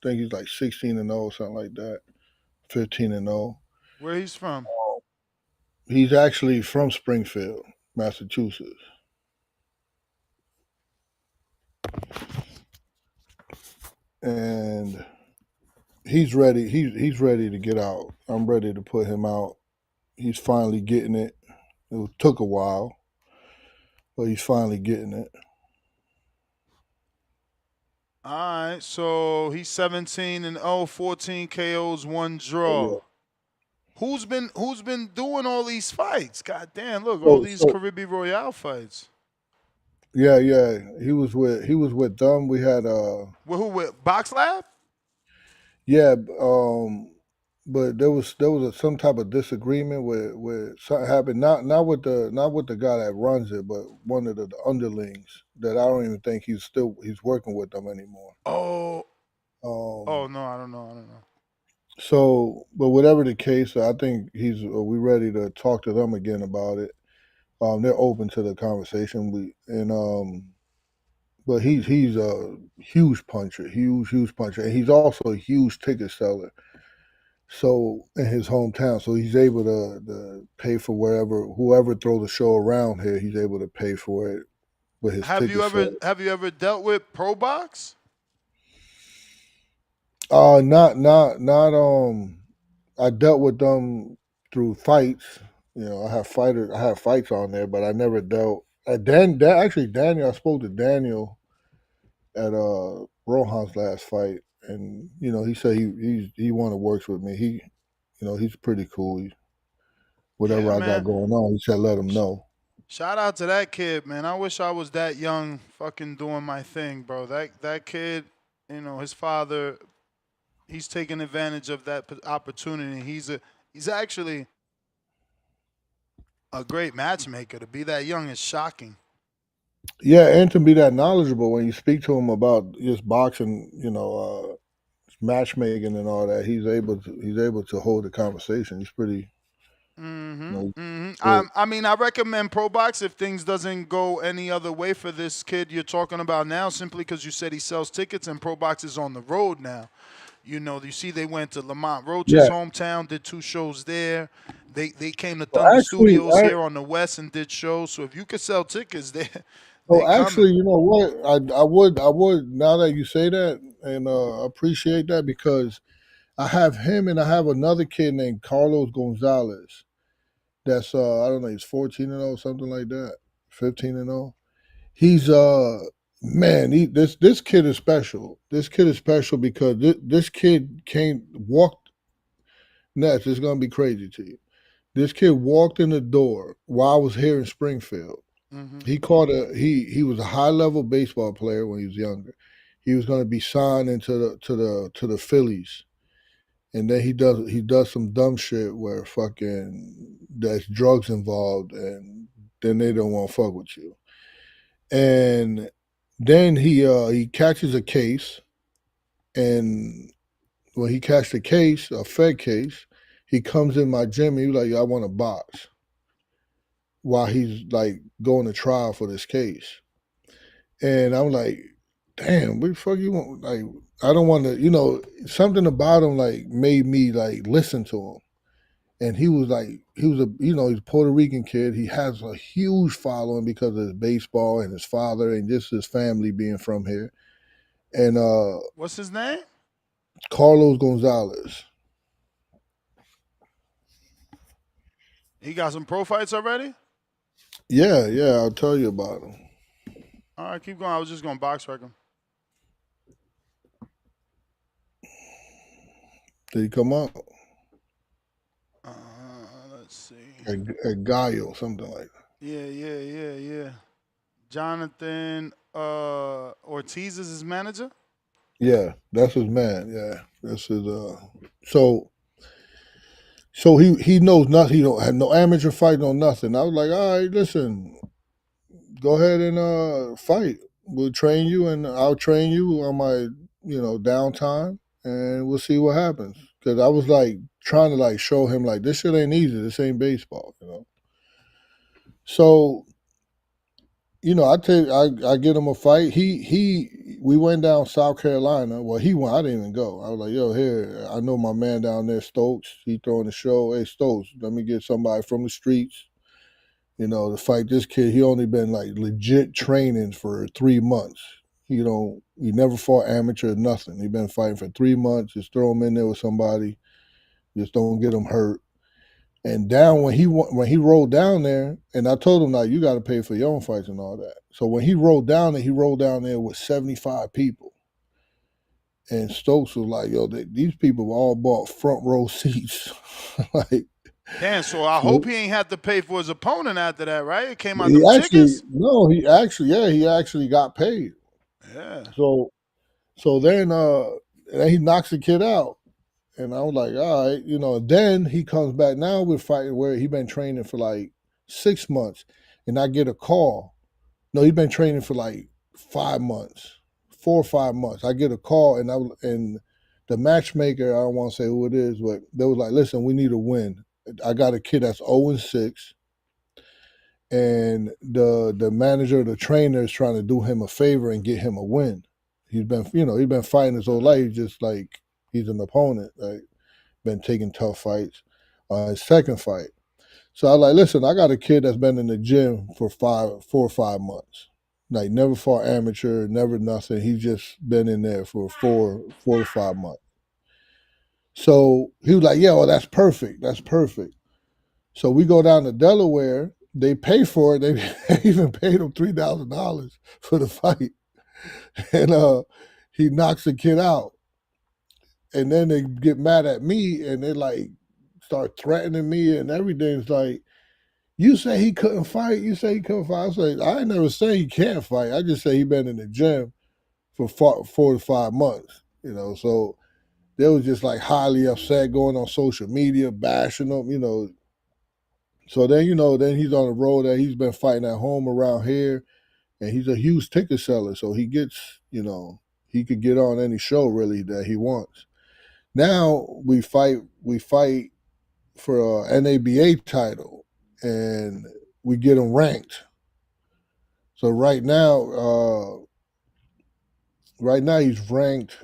think he's like 16-0, something like that, 15-0. Where he's from? He's actually from Springfield, Massachusetts, and he's ready. He's ready to get out. I'm ready to put him out. He's finally getting it. It took a while, but he's finally getting it. All right, so he's 17-0, 14 KOs, one Oh, draw. yeah. Who's been doing all these fights? God damn, look, all So, these so Caribbean Royale fights. yeah, yeah. He was with them. We had With who? With Box Lab? yeah, but there was some type of disagreement with something happened. Not with the guy that runs it, but one of the underlings that I don't even think he's working with them anymore. Oh, Um, oh no, I don't know. I don't know. so, but whatever the case, I think we ready to talk to them again about it. They're open to the conversation. But he's a huge puncher, huge puncher, and he's also a huge ticket seller. So in his hometown, so he's able to pay for whoever throws a show around here, he's able to pay for it with his Have you ticket ever sale. have you ever dealt with Pro Box? Not I dealt with them through fights. I have fights on there, but I never dealt. Actually, Daniel. I spoke to Daniel at Rohan's last fight, and he said he want to work with me. He's pretty cool. Yeah, Whatever I got man. going on, he said let him know. Shout out to that kid, man. I wish I was that young, fucking doing my thing, bro. That kid, his father, he's taking advantage of that opportunity. He's actually a great matchmaker. To be that young is shocking. Yeah, and to be that knowledgeable when you speak to him about just boxing, matchmaking and all that, he's able to hold the conversation. He's pretty, good. I mean, I recommend Pro Box if things doesn't go any other way for this kid you're talking about now, simply because you said he sells tickets and Pro Box is on the road now. You see, they went to Lamont Roach's Yeah. hometown, did 2 shows there. They came to Well, Thunder actually, Studios here on the West and did shows. So if you could sell tickets, they coming. you know what? I would now that you say that, and appreciate that because I have him and I have another kid named Carlos Gonzalez. That's I don't know, he's 14-0, something like that, 15-0. He's man, this kid is special. This kid is special because this kid came walked nuts. It's gonna be crazy to you. This kid walked in the door while I was here in Springfield. Hmm. He was a high level baseball player when he was younger. He was going to be signed into the Phillies, and then he does some dumb shit where fucking there's drugs involved, and then they don't want to fuck with you. And then he catches a case, and when he catches the case, a Fed case, he comes in my gym. And he's like, "I want to box," while he's like going to trial for this case. And I'm like, damn, what the fuck you want? Like, I don't want to, something about him like made me like listen to him. And he's a Puerto Rican kid. He has a huge following because of his baseball and his father and just his family being from here. And What's his name? Carlos Gonzalez. He got some pro fights already. Yeah, yeah, I'll tell you about him. All right, keep going. I was just gonna box wreck him. Did he come out? Uh, let's see. At Gallo, something like that. Yeah. Jonathan Ortiz is his manager. Yeah, that's his man. Yeah, that's his. So So he knows nothing. He don't have no amateur fight, no nothing. I was like, all right, listen, go ahead and fight. We'll train you, and I'll train you on my downtime, and we'll see what happens. Because I was like trying to like show him like this shit ain't easy. This ain't baseball. So I get him a fight. We went down South Carolina. Well, he went. I didn't even go. I was like, yo, here, I know my man down there, Stokes. He throwing the show. Hey, Stokes, let me get somebody from the streets. To fight this kid. He only been like legit training for 3 months. He never fought amateur, nothing. He been fighting for 3 months. Just throw him in there with somebody. Just don't get him hurt. And down when he rolled down there, and I told him like you got to pay for your own fights and all that. So when he rolled down there with 75 people. And Stokes was like, "Yo, these people all bought front row seats." Like, Damn, so I so hope he ain't had to pay for his opponent after that, right? It came out he them actually tickets. no, he actually got paid. Yeah. So then he knocks the kid out. And I was like, all right. Then he comes back. Now we're fighting where he been training for like 6 months. And I get a call. No, he been training for like 5 months, 4 or 5 months. I get a call and the matchmaker, I don't want to say who it is, but they was like, listen, we need a win. I got a kid that's 0-6. And the manager, the trainer is trying to do him a favor and get him a win. He's been fighting his whole life, just like he's an opponent. Like, been taking tough fights. His second fight. So I was like, listen, I got a kid that's been in the gym for 4 or 5 months. Like, never fought amateur, never nothing. He's just been in there for 4 to 5 months. So he was like, yeah, well, that's perfect. That's perfect. So we go down to Delaware. They pay for it. They even paid him $3,000 for the fight. And he knocks the kid out. And then they get mad at me and they like start threatening me and everything's like, you say he couldn't fight. You say he couldn't fight. I say, I ain't never say he can't fight. I just say he been in the gym for 4 to 5 months. So they was just like highly upset, going on social media, bashing him. So then he's on the road that he's been fighting at home around here, and he's a huge ticket seller. So he gets, he could get on any show really that he wants. Now we fight for a NABA title, and we get him ranked. So right now he's ranked.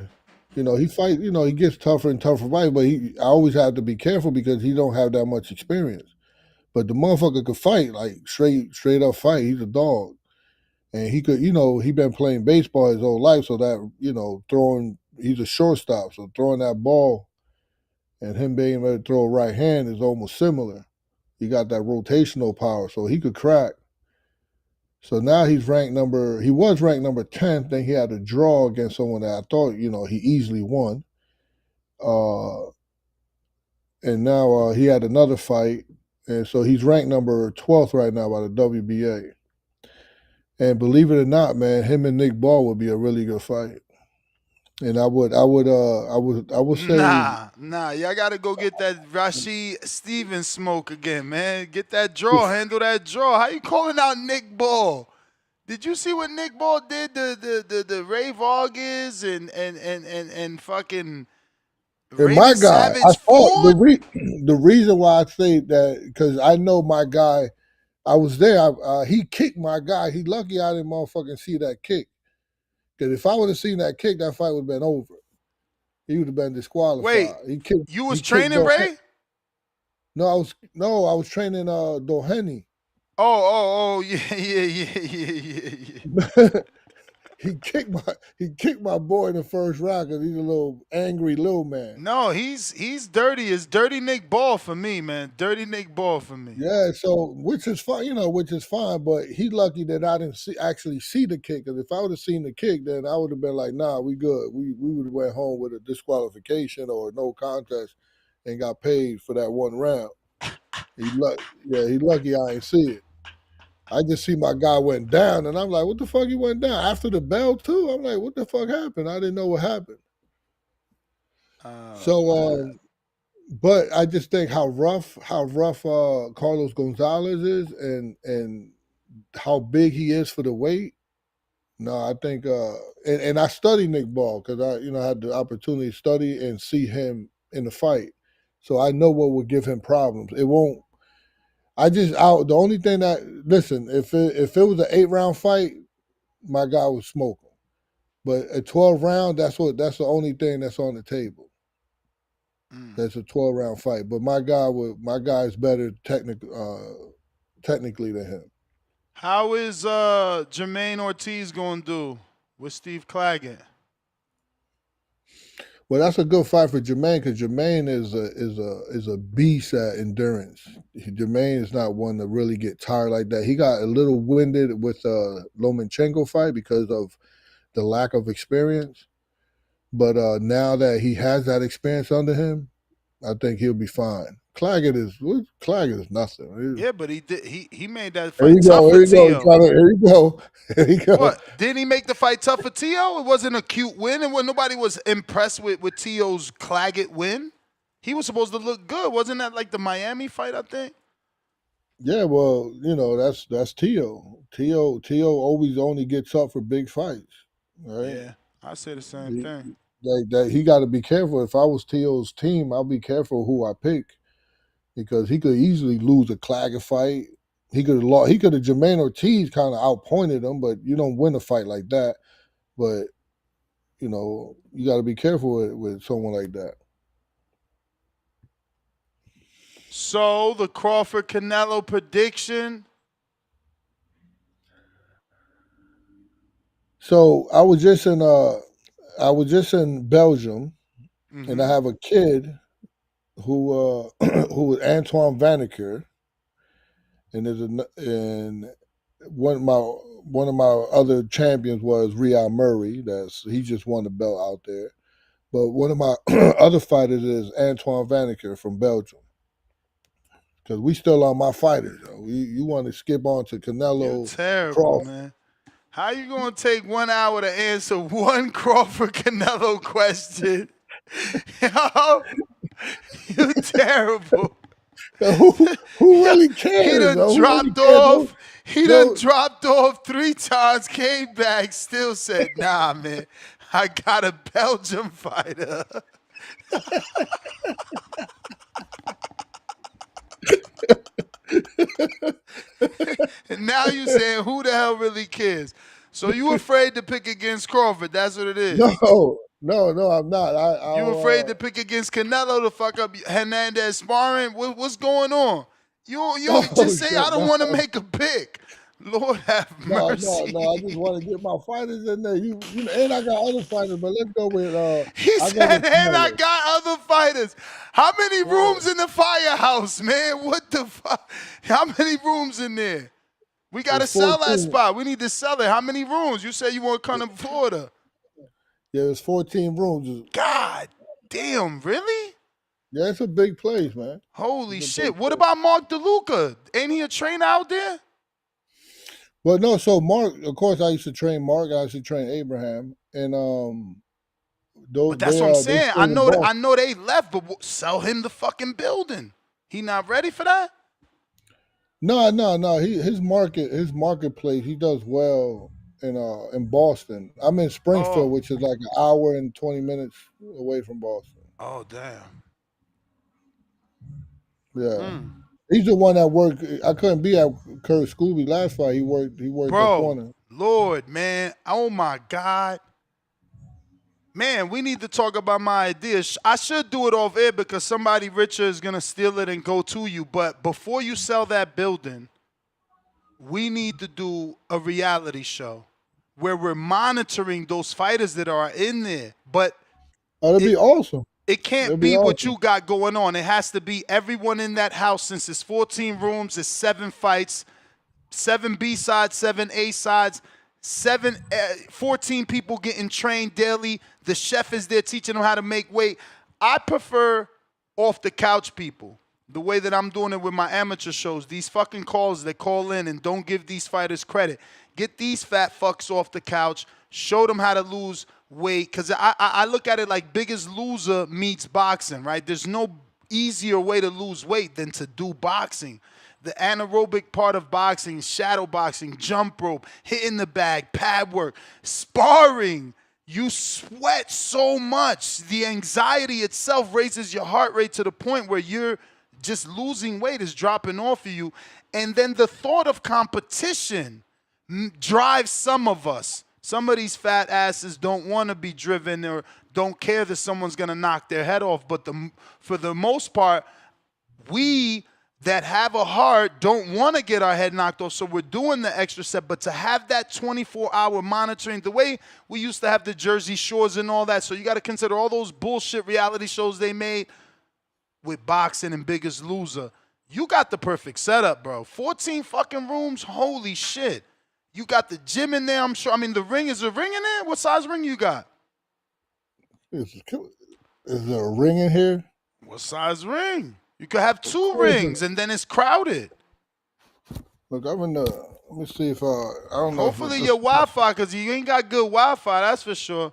He fight. He gets tougher and tougher fight, but I always have to be careful because he don't have that much experience. But the motherfucker could fight like straight up fight. He's a dog, and he could. He been playing baseball his whole life, so that throwing. He's a shortstop, so throwing that ball, and him being able to throw a right hand is almost similar. He got that rotational power, so he could crack. So now he was ranked number 10th. Then he had a draw against someone that I thought, he easily won. And now he had another fight. And so he's ranked number 12th right now by the WBA. And believe it or not, man, him and Nick Ball would be a really good fight. And I would say Nah. Y'all gotta go get that Rashid Stevens smoke again, man. Get that draw, handle that draw. How you calling out Nick Ball? Did you see what Nick Ball did to the Ray Vargas and fucking and my Raymond guy, I Savage saw Ford? the reason why I say that because I know my guy. I was there. He kicked my guy. He lucky I didn't motherfucking see that kick. Because if I would have seen that kick, that fight would have been over. He would have been Wait, disqualified. He kicked. you was He kicked training Doheny. Ray? I was training Doheny. Oh, yeah. He kicked my boy in the first round because he's a little angry little man. No, he's dirty. It's dirty Nick Ball for me, man. Dirty Nick Ball for me. Yeah, so which is fine, which is fine. But he lucky that I didn't actually see the kick. Because if I would have seen the kick, then I would have been like, nah, we good. We would have went home with a disqualification or no contest and got paid for that one round. He lucky I ain't see it. I just see my guy went down, and I'm like, what the fuck he went down? After the bell, too? I'm like, what the fuck happened? I didn't know what happened. Oh, So, man. but I just think how rough Carlos Gonzalez is, and how big he is for the weight. No, I think, and I study Nick Ball because I had the opportunity to study and see him in the fight, so I know what would give him problems. It won't. The only thing that listen, if it was an 8 round fight, my guy would smoke him. But a 12 round, that's the only thing that's on the table. That's a 12 round fight. But my guy is better technically than him. How is Jermaine Ortiz going to do with Steve Claggett? Well, that's a good fight for Jermaine because Jermaine is a beast at endurance. Jermaine is not one to really get tired like that. He got a little winded with Lomachenko fight because of the lack of experience. But now that he has that experience under him, I think he'll be fine. Claggett is nothing. Yeah, but he made that Here fight you tough go. for Here you go. Tio. Here you go. Here you go. What? Didn't he make the fight tough for Tio? It wasn't a cute win, and when nobody was impressed with Tio's Claggett win. He was supposed to look good. Wasn't that like the Miami fight, I think? Yeah, well, that's Tio. Tio always only gets up for big fights, right? Yeah, I say the same He, thing. he got to be careful. If I was Tio's team, I'll be careful who I pick because he could easily lose a Claggett fight. He could have lost. He could have Jermaine Ortiz kind of outpointed him, but you don't win a fight like that. But you got to be careful with someone like that. So the Crawford Canelo prediction. So I was just in Belgium, and I have a kid who who is Antoine Vaneker, and one of my other champions was Riyad Murray. He just won the belt out there. But one of my other fighters is Antoine Vaneker from Belgium. Because we still on my fighters. You want to skip on to Canelo? You're terrible, Crawford. man. How you gonna take 1 hour to answer one Crawford Canelo question? Yo, you terrible. Who really cares? He done Who dropped really off. He done no- dropped off 3 times, came back, still said, nah, man, I got a Belgium fighter. And now you saying, who the hell really cares? So you afraid to pick against Crawford? That's what it is. No, I'm not. You afraid to pick against Canelo to fuck up Hernandez sparring? What's going on? You just say I don't want to make a pick. Lord have mercy. No. I just want to get my fighters in there. And I got other fighters, but let's go with. He I go said, with and I Canelo. got other fighters. How many rooms in the firehouse, man? What the fuck? How many rooms in there? We got to There's sell that 14. spot. We need to sell it. How many rooms? You said you want to come to Florida. Yeah, there's 14 rooms. God damn, really? Yeah, it's a big place, man. Holy shit. What about Mark DeLuca? Ain't he a trainer out there? Well, no. So Mark, of course, I used to train Mark. I used to train Abraham, and But that's what I'm saying. I know they left, but sell him the fucking building. He not ready for that? No. His marketplace. He does well in Boston. I'm in Springfield, which is like an hour and 20 minutes away from Boston. Oh damn. Yeah. He's the one that worked. I couldn't be at Kurt Scooby last fight. He worked the corner. Lord, man. Oh my God. Man, we need to talk about my ideas. I should do it off air because somebody richer is going to steal it and go to you. But before you sell that building, we need to do a reality show where we're monitoring those fighters that are in there. But that'd be awesome. It can't be what you got going on. It has to be everyone in that house. Since it's 14 rooms, it's 7 fights, 7 B sides, 7 A sides, 14 people getting trained daily. The chef is there teaching them how to make weight. I prefer off the couch people. The way that I'm doing it with my amateur shows. These fucking calls that call in and don't give these fighters credit. Get these fat fucks off the couch. Show them how to lose weight. Because I look at it like Biggest Loser meets boxing, right? There's no easier way to lose weight than to do boxing. The anaerobic part of boxing, shadow boxing, jump rope, hitting the bag, pad work, sparring. You sweat so much. The anxiety itself raises your heart rate to the point where you're just losing weight is dropping off of you. And then the thought of competition drives some of us. Some of these fat asses don't want to be driven or don't care that someone's going to knock their head off. But for the most part, we that have a heart don't want to get our head knocked off, so we're doing the extra step. But to have that 24-hour monitoring, the way we used to have the Jersey Shores and all that, so you got to consider all those bullshit reality shows they made with boxing and Biggest Loser. You got the perfect setup, bro. 14 fucking rooms, holy shit. You got the gym in there, I'm sure. I mean, the ring, is a ring in there? What size ring you got? Is there a ring in here? What size ring? You could have 2 rings, and then it's crowded. Look, I'm in the. Let me see if I don't know. Hopefully your Wi-Fi, because you ain't got good Wi-Fi, that's for sure.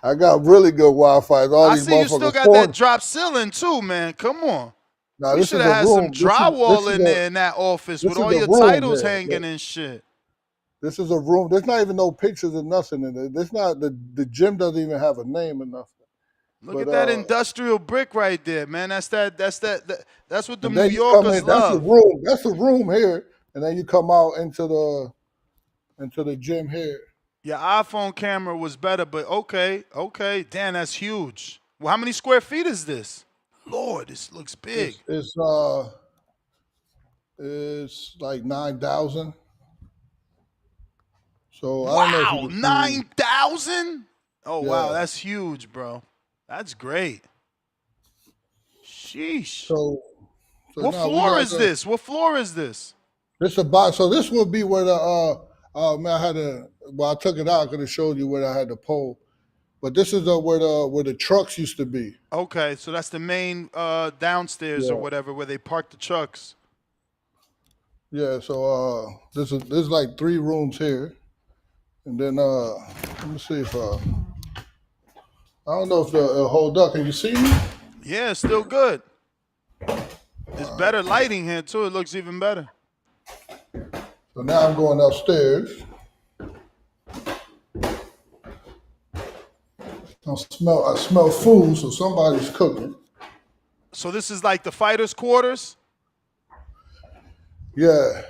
I got really good Wi-Fi. I see you still got that drop ceiling too, man. Come on. Now, You should have had some drywall in there in that office with all your titles hanging and shit. This is a room. There's not even no pictures or nothing in it. There's not the gym doesn't even have a name or nothing. Look at that industrial brick right there, man. That's what the New Yorkers Yorkers love. That's the room here, and then you come out into the gym here. Your iPhone camera was better, but okay. Damn, that's huge. Well, how many square feet is this? Lord, this looks big. It's like 9,000. So wow, I don't know if 9,000? Oh Yeah. wow, that's huge, bro. That's great. Sheesh. So what now floor is this? What floor is this? This is a box. So this would be where the I took it out. I could have showed you where I had the pole. But this is where the trucks used to be. Okay, so that's the main downstairs or whatever where they park the trucks. Yeah, so there's like 3 rooms here. And then let me see if I don't know if it'll hold up. Can you see me? Yeah, it's still good. There's better lighting here too. It looks even better. So now I'm going upstairs. I smell food, so somebody's cooking. So this is like the fighters' quarters? Yeah.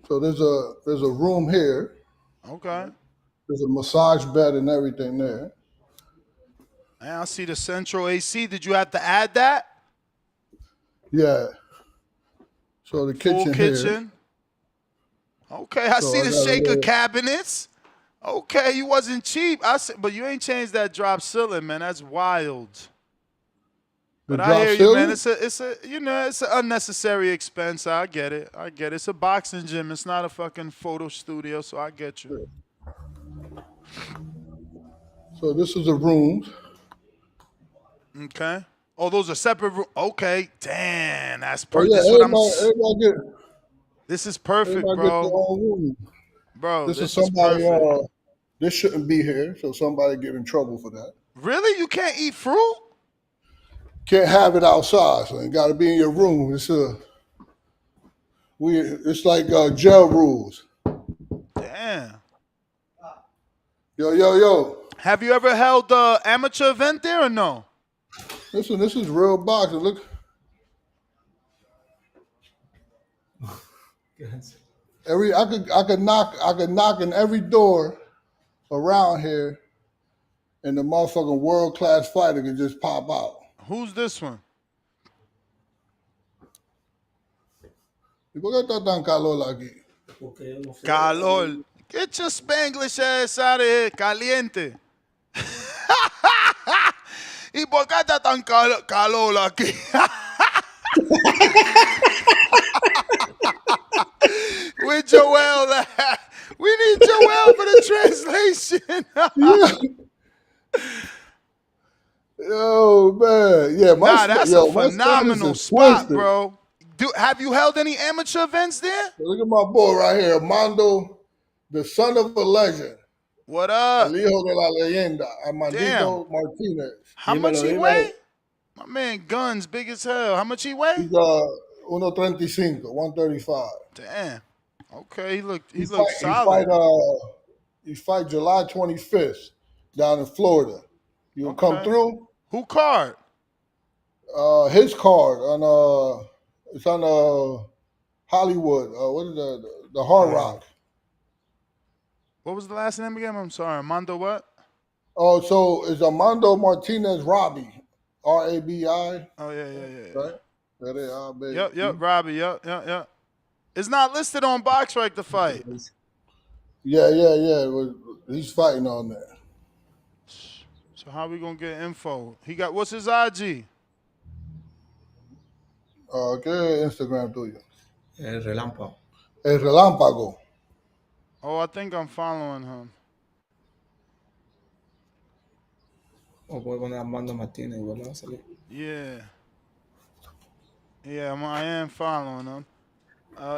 So there's a room here. Okay. There's a massage bed and everything there. And I see the central AC. Did you have to add that? Yeah. So the kitchen Full kitchen. Here. Okay, I see the shaker cabinets. Okay, you wasn't cheap. But you ain't changed that drop ceiling, man. That's wild. But I hear you, man. It's an unnecessary expense. I get it. It's a boxing gym. It's not a fucking photo studio, so I get you. So this is the rooms. Okay. Oh, those are separate rooms. Okay. Damn, that's perfect. This is perfect, bro. Bro, this is somebody. Perfect. This shouldn't be here, so somebody get in trouble for that. Really? You can't eat fruit? Can't have it outside, so it got to be in your room. It's like jail rules. Damn. Yo. Have you ever held an amateur event there or no? Listen, this is real boxing. Look. I could knock in every door around here, and the motherfucking world-class fighter could just pop out. Who's this one? ¿Por qué está tan calor aquí? Calor. Get your Spanglish ass out of here, caliente. ¿Y por qué está tan calor aquí? With Joel. We need Joel for the translation. Yo, man. Yeah, that's a phenomenal spot, bro. Have you held any amateur events there? Look at my boy right here, Armando, the son of a legend. What up? El hijo de la leyenda, Armandito Martinez. How much he weigh? My man Guns, big as hell. How much he weigh? He's 135, 135. Damn. Okay, he looked He solid. fight July 25th down in Florida. You'll come through. Who card? His card on it's on Hollywood. What is the Hard Rock? What was the last name again? I'm sorry, Armando what? Oh, so it's Armando Martinez Robbie, Rabi. Oh yeah. Right? Yep, Robbie. Yep. It's not listed on BoxRec the fight. Yeah. He's fighting on there. So how we gonna get info? He got what's his IG? ¿Qué Instagram tuyo? El relámpago. El Relámpago. Oh, I think I'm following him. O puede poner Armando Martínez, igual va a salir. Yeah, I am following him.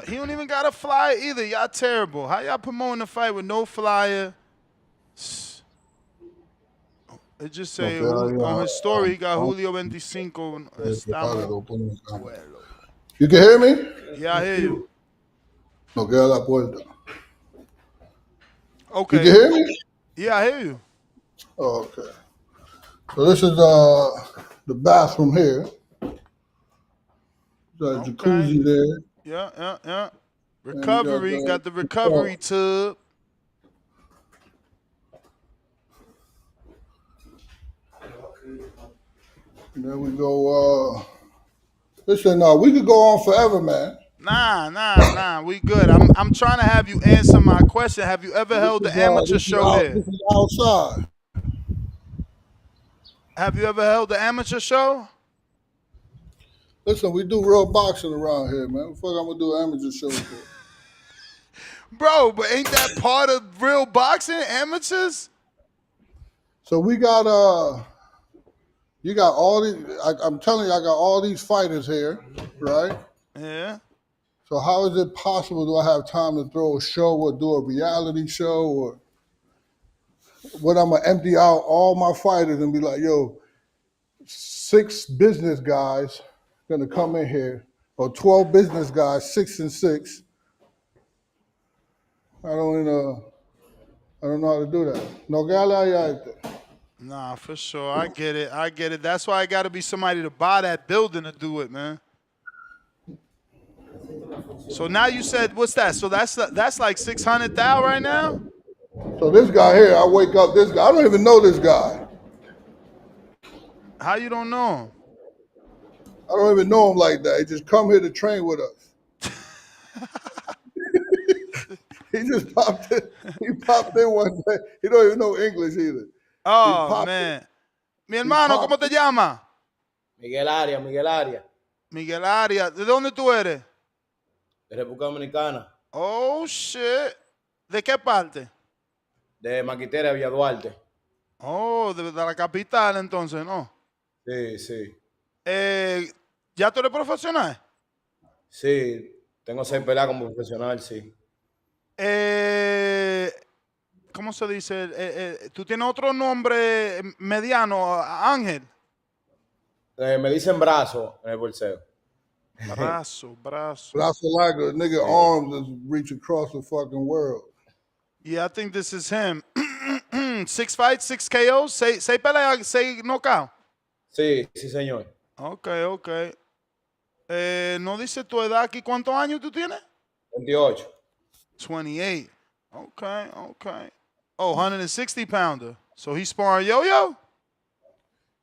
He don't even got a flyer either. Y'all terrible. How y'all promoting the fight with no flyer? It just say on his story he got Julio 25. You can hear me? Yeah, I hear you. No queda la puerta. Okay. You can hear me? Yeah, I hear you. Oh, okay. So this is the bathroom here. There's a jacuzzi there. Yeah. Recovery, got the recovery tub. And then we go. Listen, we could go on forever, man. Nah. We good. I'm trying to have you answer my question. Have you ever held the amateur show there? This is outside. Have you ever held the amateur show? Listen, we do real boxing around here, man. What the fuck I'm gonna do amateur shows for? Bro, but ain't that part of real boxing, amateurs? So we got you got all these. I'm telling you, I got all these fighters here, right? Yeah. So how is it possible? Do I have time to throw a show or do a reality show or what? I'm gonna empty out all my fighters and be like, yo, 6 business guys gonna come in here, or 12 business guys, 6 and 6. I don't know how to do that. No gala. Nah, for sure. I get it. That's why I got to be somebody to buy that building to do it, man. So now you said, what's that? So that's like 600,000 right now? So this guy here, I wake up, this guy, I don't even know this guy. How you don't know him? I don't even know him like that. He just come here to train with us. He just popped in. He popped in one day. He don't even know English either. Oh, man. Mi hermano, ¿cómo te llamas? Miguel Arias. Miguel Arias. ¿De dónde tú eres? De República Dominicana. Oh, shit. ¿De qué parte? De Maquitera, Villa Duarte. Oh, de la capital entonces, ¿no? Sí. ¿Ya tú eres profesional? Sí, tengo 6 peleas como profesional, sí. ¿Cómo se dice? ¿Tú tienes otro nombre mediano, Ángel? Me dicen brazo en el bolseo. Brazo. Brazo like a nigga arms that reach across the fucking world. Yeah, I think this is him. 6 fights, 6 KOs, 6 peleas, 6 knockouts. Sí, señor. Ok. ¿No dice tu edad aquí? ¿Cuántos años tú tienes? 28. 28. Okay. Oh, 160 pounder. So he's sparring Yo-Yo?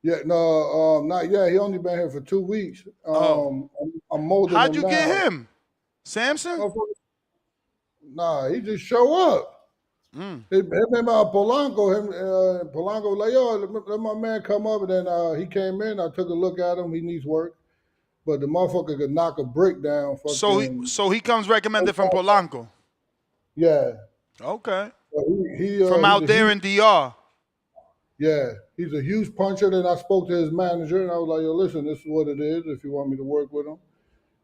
Yeah, no, not yet. He only been here for 2 weeks. I'm molding How'd him you now. get him? Samson? Nah, he just show up. Him and Polanco, Polanco was like, yo, let my man come up. And then he came in. I took a look at him. He needs work. But the motherfucker could knock a brick down. So he comes recommended from Polanco? Yeah. Okay. He from out there in DR? Yeah. He's a huge puncher. Then I spoke to his manager, and I was like, yo, listen, this is what it is if you want me to work with him.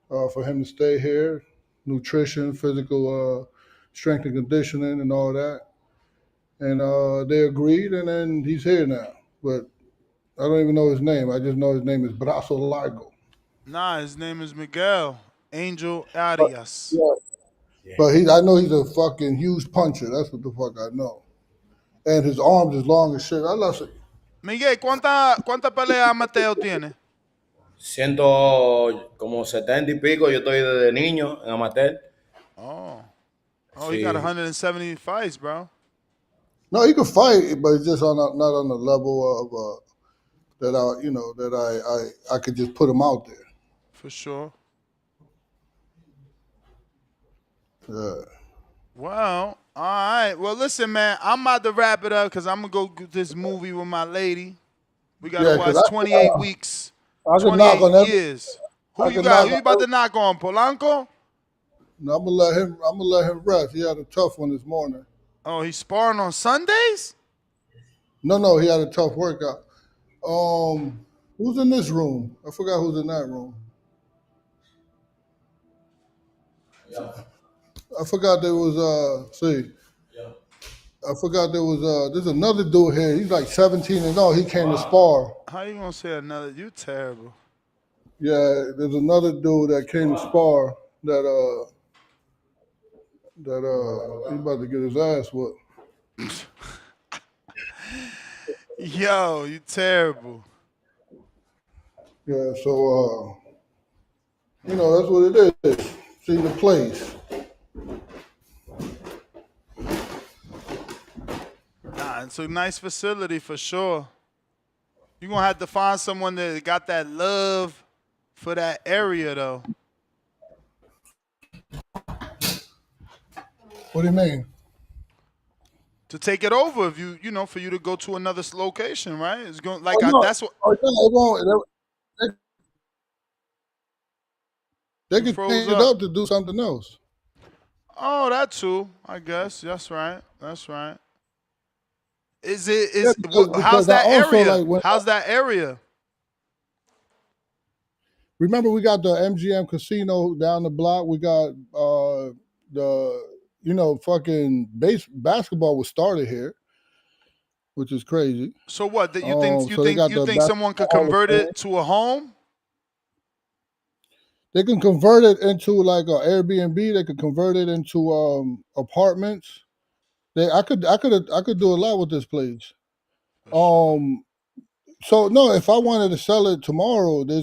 For him to stay here, nutrition, physical strength and conditioning and all that. And they agreed, and then he's here now. But I don't even know his name. I just know his name is Brazo Largo. Nah, his name is Miguel Angel But, Arias. yeah. But I know he's a fucking huge puncher. That's what the fuck I know. And his arms is long as shit. I love it. Miguel, ¿cuánta pelea Mateo tiene? Como 70 y pico, yo estoy desde niño en amateur. Oh, he got Sí. 170 fights, bro. No, he could fight, but it's just not on the level of that I could just put him out there. For sure. Yeah. Well, all right. Well, listen, man, I'm about to wrap it up because I'm going to go get this movie with my lady. We got to Yeah, watch because 28 weeks, I could knock 28 on every. years. Who I you could got? knock Who you on about every. to knock on? Polanco? No, I'm gonna let him rest. He had a tough one this morning. Oh, he's sparring on Sundays? No, he had a tough workout. Who's in this room? I forgot who's in that room. I forgot there was I forgot there was there's another dude here. He's like 17 and all. He came to spar. How you going to say another? You terrible. Yeah, there's another dude that came to spar he about to get his ass whooped. Yo, you terrible. Yeah, so that's what it is. See the place. Nah, it's a nice facility for sure. You're going to have to find someone that got that love for that area, though. What do you mean? To take it over, if for you to go to another location, right? It's going Oh, no. that's what Oh, no, it won't. They you can froze change it up. up to do something else. Oh, that too. I guess that's right. That's right. Is it Yeah, is how's because I that also area? like when How's that area? remember we got the MGM casino down the block. We got the fucking basketball was started here, which is crazy. So what? That you think you So they think got you the think someone basketball could Hall of convert Fame. it to a home? They can convert it into like an Airbnb. They could convert it into apartments. I could do a lot with this place. So no, if I wanted to sell it tomorrow, there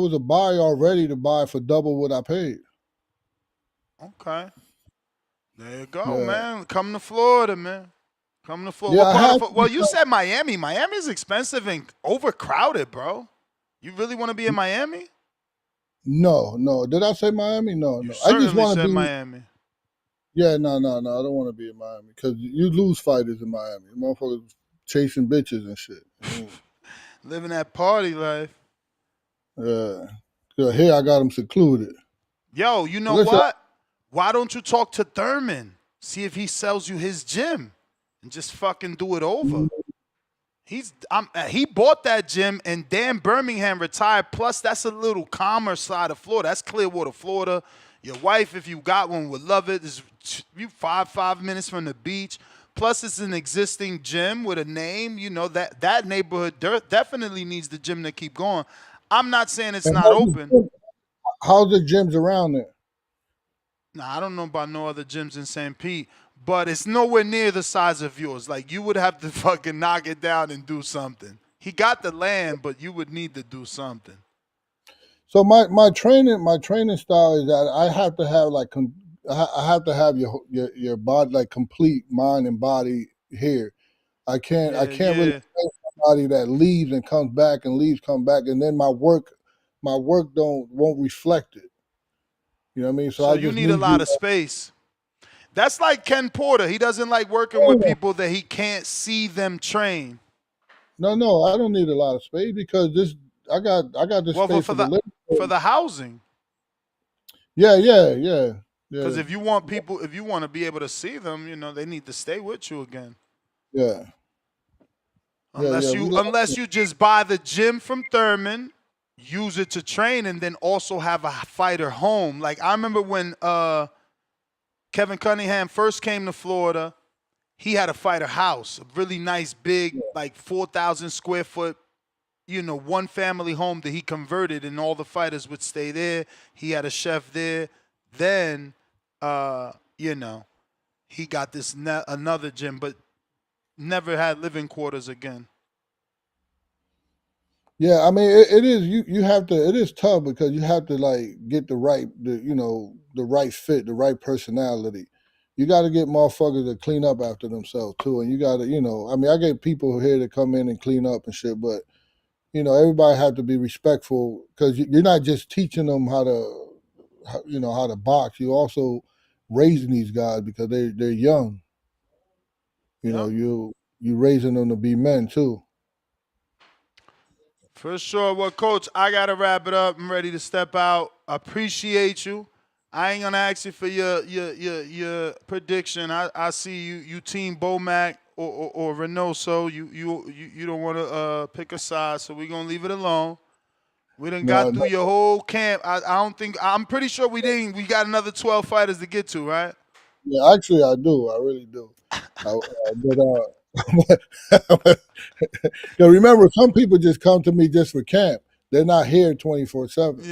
was a buyer already to buy for double what I paid. Okay. There you go, Yeah. man. Come to Florida, man. Come to Florida. Yeah, What I part have of? Well, you said Miami. Miami's expensive and overcrowded, bro. You really want to be in Miami? No. Did I say Miami? No. You I just certainly want to said be. Miami. Yeah, no. I don't want to be in Miami because you lose fighters in Miami. Motherfuckers chasing bitches and shit. Living that party life. Yeah. So here I got them secluded. Yo, you know Listen, what? Why don't you talk to Thurman? See if he sells you his gym and just fucking do it over. He bought that gym and Dan Birmingham retired. Plus, that's a little calmer side of Florida. That's Clearwater, Florida. Your wife, if you got one, would love it. You 5 minutes from the beach. Plus, it's an existing gym with a name. You know that neighborhood definitely needs the gym to keep going. I'm not saying it's not open. how's the gyms around there? Nah, I don't know about no other gyms in St. Pete, but it's nowhere near the size of yours. Like, you would have to fucking knock it down and do something. He got the land, but you would need to do something. So my training style is that I have to have I have to have your body like complete mind and body here. I can't really train somebody that leaves and comes back and leaves, come back, and then my work won't reflect it. You know what I mean? So I You just need a need lot you. of space. That's like Ken Porter. He doesn't like working with people that he can't see them train. No, I don't need a lot of space because I got this Well, space for for the living for room. the housing. Yeah. Because if you want to be able to see them, they need to stay with you again. Yeah. Unless you just buy the gym from Thurman, use it to train, and then also have a fighter home. Like, I remember when Kevin Cunningham first came to Florida, he had a fighter house, a really nice, big, like 4,000 square foot one family home that he converted, and all the fighters would stay there. He had a chef there. Then, he got this another gym, but never had living quarters again. Yeah, I mean, it is you have to. It is tough because you have to like get the right fit, the right personality. You got to get motherfuckers to clean up after themselves too, and you got to I mean, I get people here to come in and clean up and shit, but everybody have to be respectful because you're not just teaching them how to box. You also raising these guys because they're young. Yep. You raising them to be men too. For sure. Well, Coach, I got to wrap it up. I'm ready to step out. Appreciate you. I ain't going to ask you for your prediction. I see you team Bomac or Reynoso. You don't want to pick a side, so we're going to leave it alone. We done No, got through your whole camp. I'm pretty sure we got another 12 fighters to get to, right? yeah, actually, I do. I really do. But remember, some people just come to me just for camp. They're not here 24/7.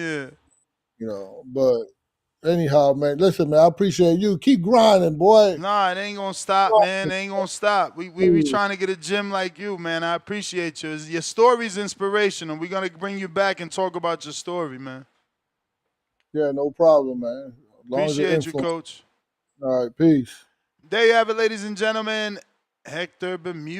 Yeah. But anyhow, man, listen, man, I appreciate you. Keep grinding, boy. Nah, it ain't gonna stop, man. It ain't gonna stop. We be trying to get a gym like you, man. I appreciate you. Your story's inspirational. We're gonna bring you back and talk about your story, man. Yeah, no problem, man. As long as you're Appreciate you, influenced. Coach. All right, peace. There you have it, ladies and gentlemen. Hector Bermudez.